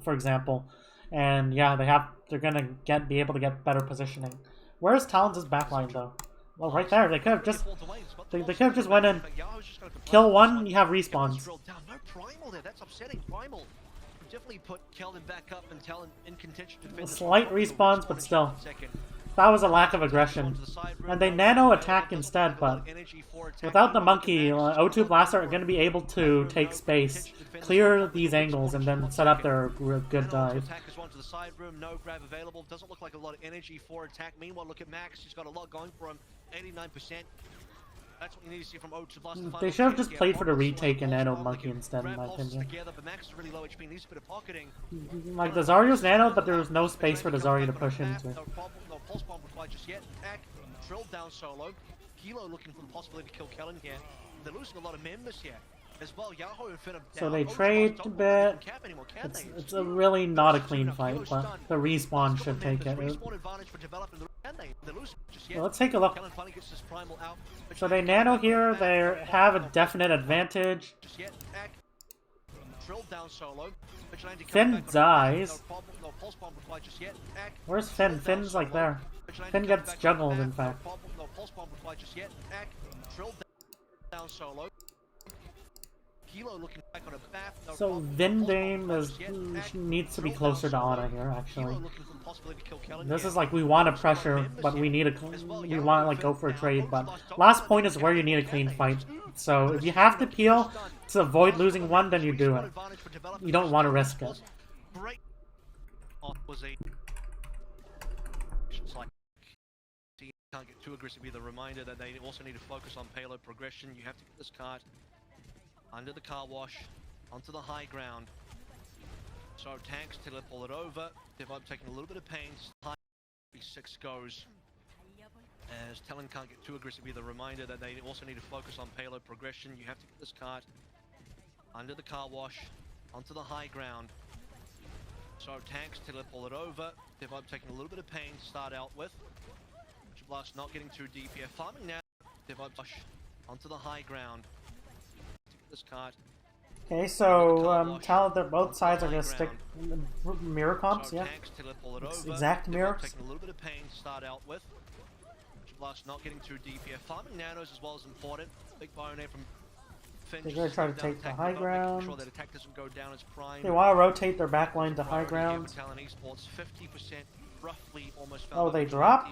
for example. And yeah, they're gonna be able to get better positioning. Where's Talon's backline though? Well, right there. They could have just went in, kill one. You have respawns. No primal there. That's upsetting. Primal definitely put Kelvin back up and Talon in contention to defend. Slight respawns, but still, that was a lack of aggression. And they nano attack instead, but without the monkey, O2 Blaster are going to be able to take space, clear these angles, and then set up their good dive. Attackers want to the side room, no grab available. Doesn't look like a lot of energy for attack. Meanwhile, look at Max. He's got a lot going for him. 89%. That's what you need to see from O2 Blaster. They should have just played for the retake and nano monkey instead, in my opinion. Like, the Zarya's nano, but there was no space for the Zarya to push into. No pulse bomb required just yet. Ack drilled down solo. Kilo looking for the possibility to kill Kellen here. They're losing a lot of members here as well. Yahoo and Finna so they trade a bit. It's a really not a clean fight, but the respawn should take it. Well, let's take a look. So they nano here. They have a definite advantage. drilled down solo. Vigilante Finn coming back on dies. No problem, no pulse bomb required just yet. Ack, Where's Finn? drilled down Finn's like solo. there. Vigilante Finn coming gets back on juggled, back, in fact. No problem, no pulse bomb required just yet. Ack, drilled down solo. Kilo looking back on a back. No So problem, no Vin pulse bomb Dame required is just yet. Ack, needs to be drilled closer to down Ana solo. here, actually. Kilo looking for the possibility to kill Kellen This here. is like we want to Almost got pressure, members but we here need a as well. we Yellow want to and like go Finn for a now. trade. But Ultra Blast last top point is lane. where you need a clean fight. So if you have to peel to avoid losing one, then you do it. You don't want to risk it. Great. Was a it's like you can't get too aggressive. Be the reminder that they also need to focus on payload progression. You have to get this cart under the car wash onto the high ground. So tanks till pull it over. Devote taking a little bit of pain. High 6 goes. As Talon can't get too aggressive. Be the reminder that they also need to focus on payload progression. You have to get this cart under the car wash onto the high ground. So tanks till pull it over. Devote taking a little bit of pain to start out with. Blast not getting too deep here. Farming now. Devote push onto the high ground. This cart. Okay, so Talon, both sides are gonna stick mirror comps, So yeah. tanks till pull it over. Exact Devote mirrors. taking a little bit of pain to start out with. Blast not getting too deep here. Farming nanos as well is important. Big Bionate from Finch. They're gonna try to take the high ground. Making sure that attack doesn't go down as prime. They want to rotate their back line to high ground. Talon Esports 50% roughly almost. Oh, they drop?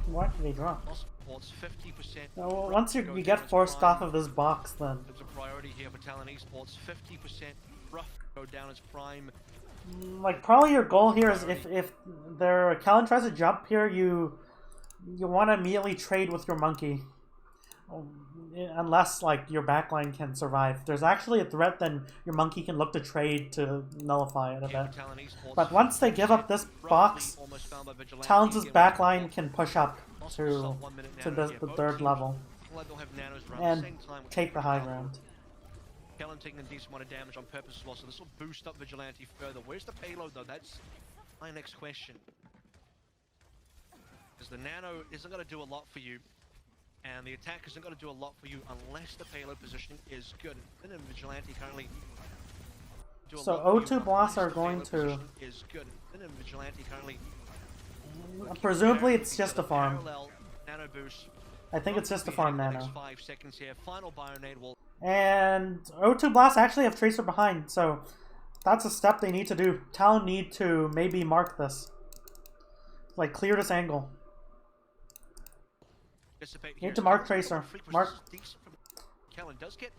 What? They drop? Esports 50%. No, once you get forced off of this box, then There's a priority here for Talon Esports. 50% rough go down as prime. like probably your goal here is if their Talon tries to jump here, you want to immediately trade with your monkey. Unless like your backline can survive. If there's actually a threat, then your monkey can look to trade to nullify it a bit. But once they give up this box, Talon's backline can push up to the third level and take the high ground. Talon taking a decent amount of damage on purpose as well, so this will boost up Vigilante further. Where's the payload though? That's my next question. Because the nano isn't going to do a lot for you. And the attack isn't going to do a lot for you unless the payload positioning is good. And then Vigilante currently do a So lot for you O2 blasts are unless the going payload to. positioning is good. And then Vigilante currently. Presumably, it's just a farm. Parallel nano boost. I think it's just a farm The next nano. 5 seconds here. Final Bionade will. And O2 blasts actually have Tracer behind, so that's a step they need to do. Talon need to maybe mark this, like clear this angle. Need to mark Tracer. Mark. Kellen does get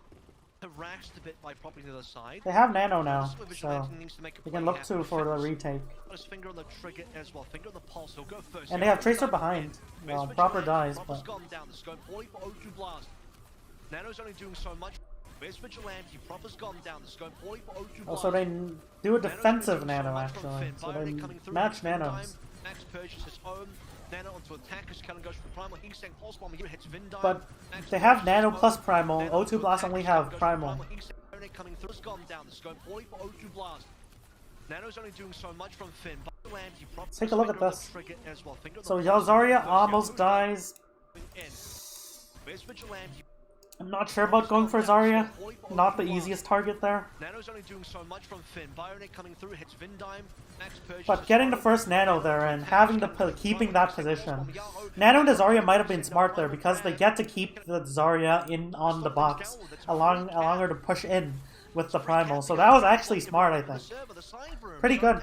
harassed a bit by propping to the side. They have nano now, This is where so Vigilante needs to make a they can play look happen. to for the Finn retake. got his finger on the trigger as well. Finger on the pulse. He'll go first. And they have Tracer behind. Well, Proper dies, Proper's but gone down. The scope poorly for O2 Blast. Nano's only doing so much. Where's Vigilante? Proper's gone down. The scope poorly for O2 Blast. also they do a defensive Nano's nano only doing so much from actually, Finn. so Byron they coming through. match Finn nanos. time. Max purges his own. Nano onto attack as Kellen goes for the primal. He's saying pulse bomb here hits Vindime. But Max they have purges nano his plus own. primal. Nano O2 onto Blast attack only as Kellen have goes for primal. He's saying coming through. Has gone down. The scope poorly for O2 Blast. Nano's only doing so much from Finn. Let's take a look at this. Well. So Zarya almost dies. Where's Vigilante? I'm not sure about going for Zarya. Not the easiest target there. Nano's only doing so much from Finn. Bionate coming through, hits Vindime. Max purges But his getting the own. first nano there and having keeping that position. Nano and Zarya might have been smart there because they get to keep the Zarya in on the box, allowing her to push in with the primal. So that was actually smart, I think. Pretty good.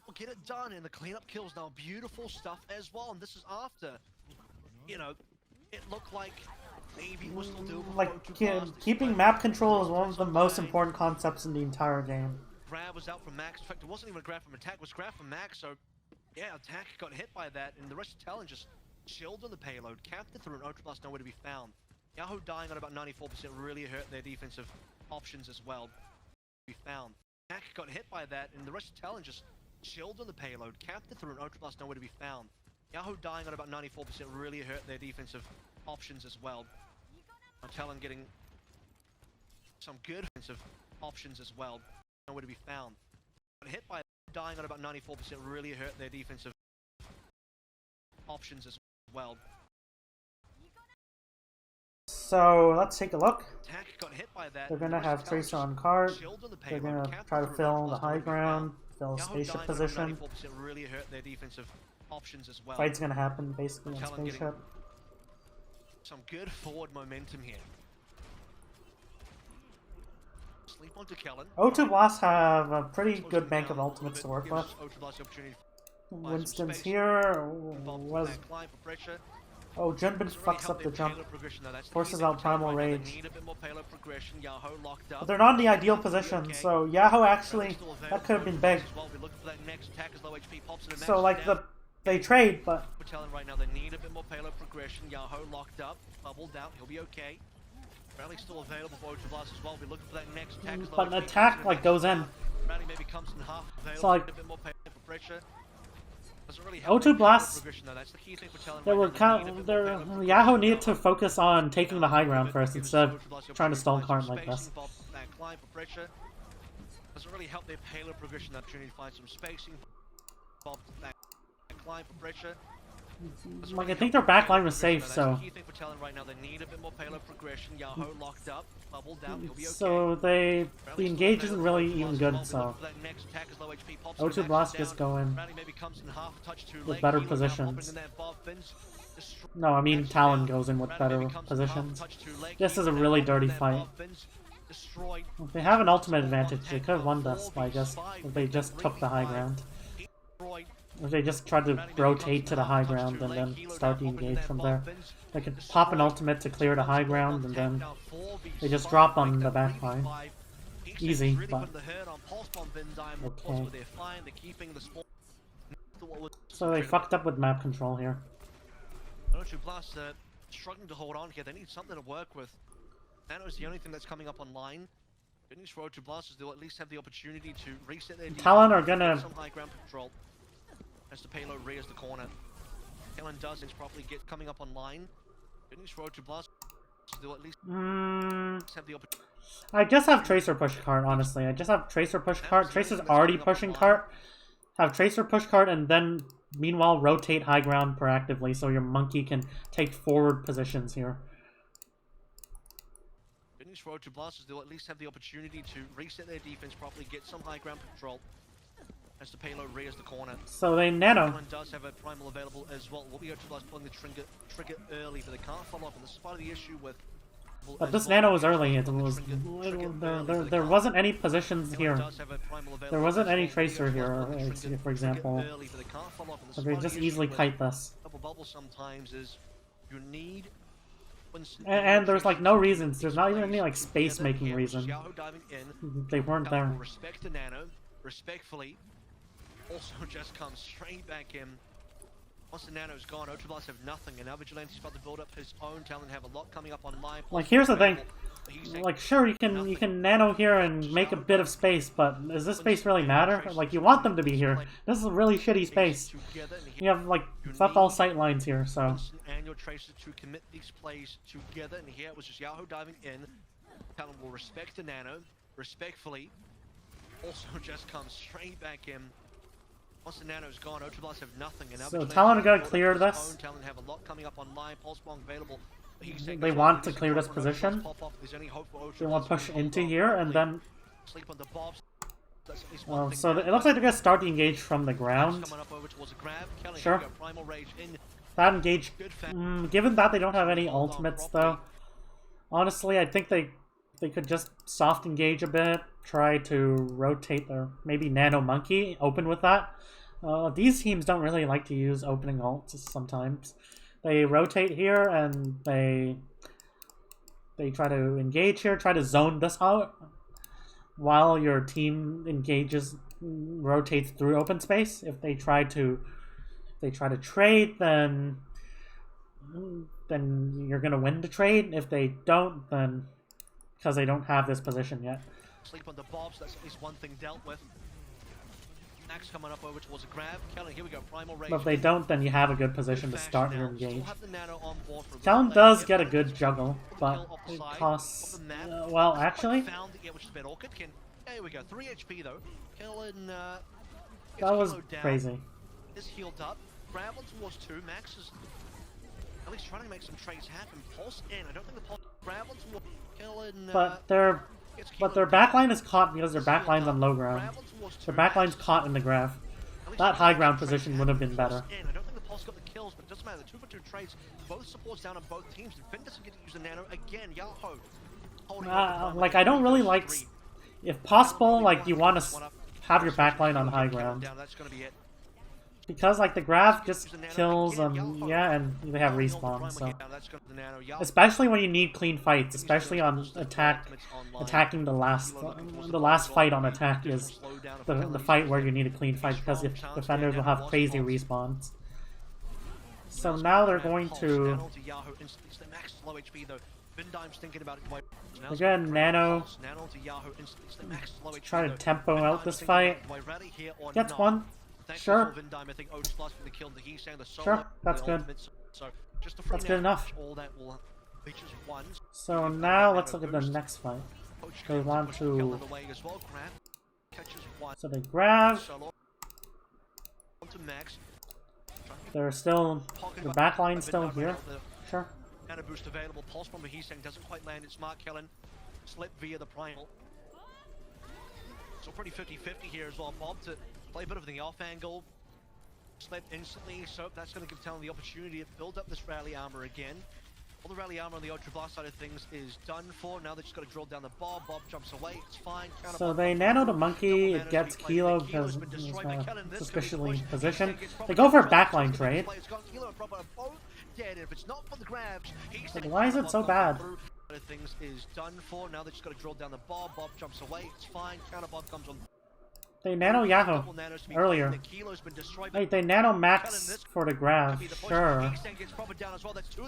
We'll get it done, and the cleanup kills now. Beautiful stuff as well, and this is after, you know, it looked like maybe was still doable. Like keeping map control is one of the most important concepts in the entire game. Grab was out from Max. In fact, it wasn't even a grab from attack, it was grab from Max. So, yeah, attack got hit by that, and the rest of Talon just chilled on the payload, capped it through an Ultra Blast, nowhere to be found. Yahoo dying on about 94% really hurt their defensive options as well. Be found. Attack got hit by that, and the rest of Talon just chilled on the payload, capped it through an Ultra Blast, nowhere to be found. Yahoo dying on about 94% really hurt their defensive options as well. Talon getting some good defensive options as well. Nowhere to be found. Got hit by dying on about 94% really hurt their defensive options as well. So let's take a look. Attack got hit by that. They're gonna Most have of Talon's Tracer on cart. shield on the They're payload, gonna can't try to through fill Plus the high already ground, down. fill Yahoo spaceship dying position. 94% really hurt their defensive options as well. Fight's gonna happen basically on Talon getting spaceship. some good forward momentum here. Sleep onto Kellen. O2 Blast have a pretty Closing good bank down of a little ultimates bit, to work gives with. O2 Blast the opportunity to buy some Winston's space. here. Involved with Was that climb for pressure. oh, Junbin Doesn't really fucks help up the their jump. payload progression, though. That's the Forces key thing out for Talon Primal right now. Rage. They need a bit more payload progression. Yahoo locked up. But they're not in the ideal Talon will be position, okay. so Yahoo actually Rally's still that could have been available big. as well. We look for that next attack as low HP pops in and So maxes like down. they trade, but For Talon right now, they need a bit more payload progression. Yahoo locked up, bubbled out. He'll be okay. Rally's still available for Ultra Blast as well. We look for that next attack. as low but an HP attack pops in like and goes maxes in. down. Rally maybe comes in half available. So, like, Need a bit more payload for pressure. Doesn't really help O2 their payload Blast, progression, though. That's the key thing for Talon they right were now. They kind need a bit of, more they're, payload progression. Yahoo needed to Yahoo focus on taking the high ground first gives instead of Ultra Blast the trying to stall opportunity cart to like find some this. space, involve that climb for pressure. Doesn't really help their payload progression. Opportunity to find some spacing. Involved that climb for pressure. Doesn't Like really I think help their their backline payload was progression, safe, though. so That's the key thing for Talon right now. They need a bit more payload progression. Yahoo locked up, bubbled out. He'll be okay. so the engage isn't really even good. So O2 Blast just go in with better positions. No, I mean Talon goes in with better positions. This is a really dirty fight. If they have an ultimate advantage, they could have won this by just if they just took the high ground. If they just tried to rotate to the high ground and then start the engage from there. They could pop an ultimate to clear the high ground and then they just drop on the back line. Easy, but okay. So they fucked up with map control here. O2 Blast struggling to hold on here. They need something to work with. Nano is the only thing that's coming up online. Good news for O2 Blast is they'll at least have the opportunity to reset their defense, Talon are gonna some high ground control as the payload rears the corner. Talon does things properly get coming up online. Good news for O2 Blast. They'll at least have the opportunity. I just have Tracer push cart, honestly. I just have Tracer push cart. Tracer's already pushing cart. Have Tracer push cart and then meanwhile rotate high ground proactively so your monkey can take forward positions here. Good news for O2 Blast is they'll at least have the opportunity to reset their defense properly, get some high ground control as the payload rears the corner. So they nano. Talon does have a primal available as well. Will be O2 Blast pulling the trigger early, but they can't follow up, and this is part of the issue with. But this nano was early. It was there wasn't any positions here. There wasn't any Tracer here, for example. So they just easily kite this. Bubble sometimes is you need. And there's like no reasons. There's not even any like space making reason. They weren't there. Respect to Nano, respectfully. Also just comes straight back in. Once the Nano's gone, O2 Blast have nothing, and now Vigilante's about to build up his own talent, have a lot coming up online. Like here's the thing. Like sure you can nano here and make a bit of space, but does this space really matter? Like you want them to be here. This is a really shitty space. You have like fuck all sight lines here, so. And your Tracer to commit these plays together, and here it was just Yahoo diving in. Talon will respect the Nano, respectfully. Also just comes straight back in. Once the Nano's gone, O2 Blast have nothing, and now So Talon are gonna clear his this. own Talon have a lot coming up online. Pulse bomb available. They want to clear this position. They want to push into here and then. So it looks like they're gonna start the engage from the ground. Sure. That engage. Given that they don't have any ultimates though, honestly, I think they could just soft engage a bit. Try to rotate their maybe Nano Monkey. Open with that. These teams don't really like to use opening ults sometimes. They rotate here and they try to engage here, try to zone this out while your team engages, rotates through open space. If they try to trade, then you're gonna win the trade. If they don't, then because they don't have this position yet. Sleep on the bobs, that's at least one thing dealt with. Max coming up over towards a grab. Talon, here we go, primal rage. But if they don't, then you have a good position to start your engage. Talon does get a good juggle, but it costs... well, actually... Here we go, 3 HP though. Talon, that was crazy. Is healed up. Grab on towards 2. Max is at least trying to make some trades happen. Pulse in. I don't think the Pulse... But their backline is caught because their backline's on low ground. Their backline's caught in the graph. That high ground position would have been better. I don't think the Pulse got the kills, but it doesn't matter. The 2-for-2 trades, both supports down on both teams. Finn doesn't get to use the nano again. Yahoo holding Like, I don't really like, if possible, like, you want to have your backline on high ground. That's going to be it. Because, like, the graph just kills yeah, and they have respawn, so. Especially when you need clean fights, especially on attacking the last fight on attack is the fight where you need a clean fight, because if defenders will have crazy respawns. So now they're going to again nano try to tempo out this fight. Gets one. Sure. Sure, that's good. That's good enough. So now let's look at the next fight. They want to. So they grab. They're still. The backline's still here. Sure. Nano boost available. Pulse bomb Heesang doesn't quite land. It's Mark Kellen. Slip via the primal. So pretty 50-50 here as well. Bob to play a bit of the off angle. Slip instantly. So that's going to give Talon the opportunity to build up this rally armor again. All the rally armor on the Ultra Blast side of things is done for. Now they just got to drill down the Bob. Bob jumps away. It's fine. So they nano the monkey. It gets Kilo because he's suspiciously positioned. They go for a backline trade. Like, why is it so bad? Things is done for. Now they just got to drill down the Bob. Bob jumps away. It's fine. Counter Bob comes on. They nano Yahoo earlier. Wait, they nano Max for the graph, sure.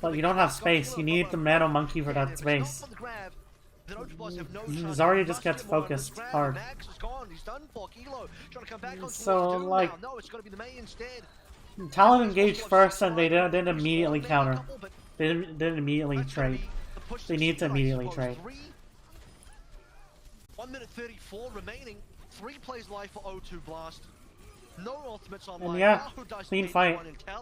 But you don't have space. You need the nano monkey for that space. Zarya just gets focused hard. So, like, Talon engaged first and they didn't immediately counter. They didn't immediately trade. They need to immediately trade. 1 minute 34 remaining. 3 plays life for O2 Blast. No ultimates online. And yeah, clean fight.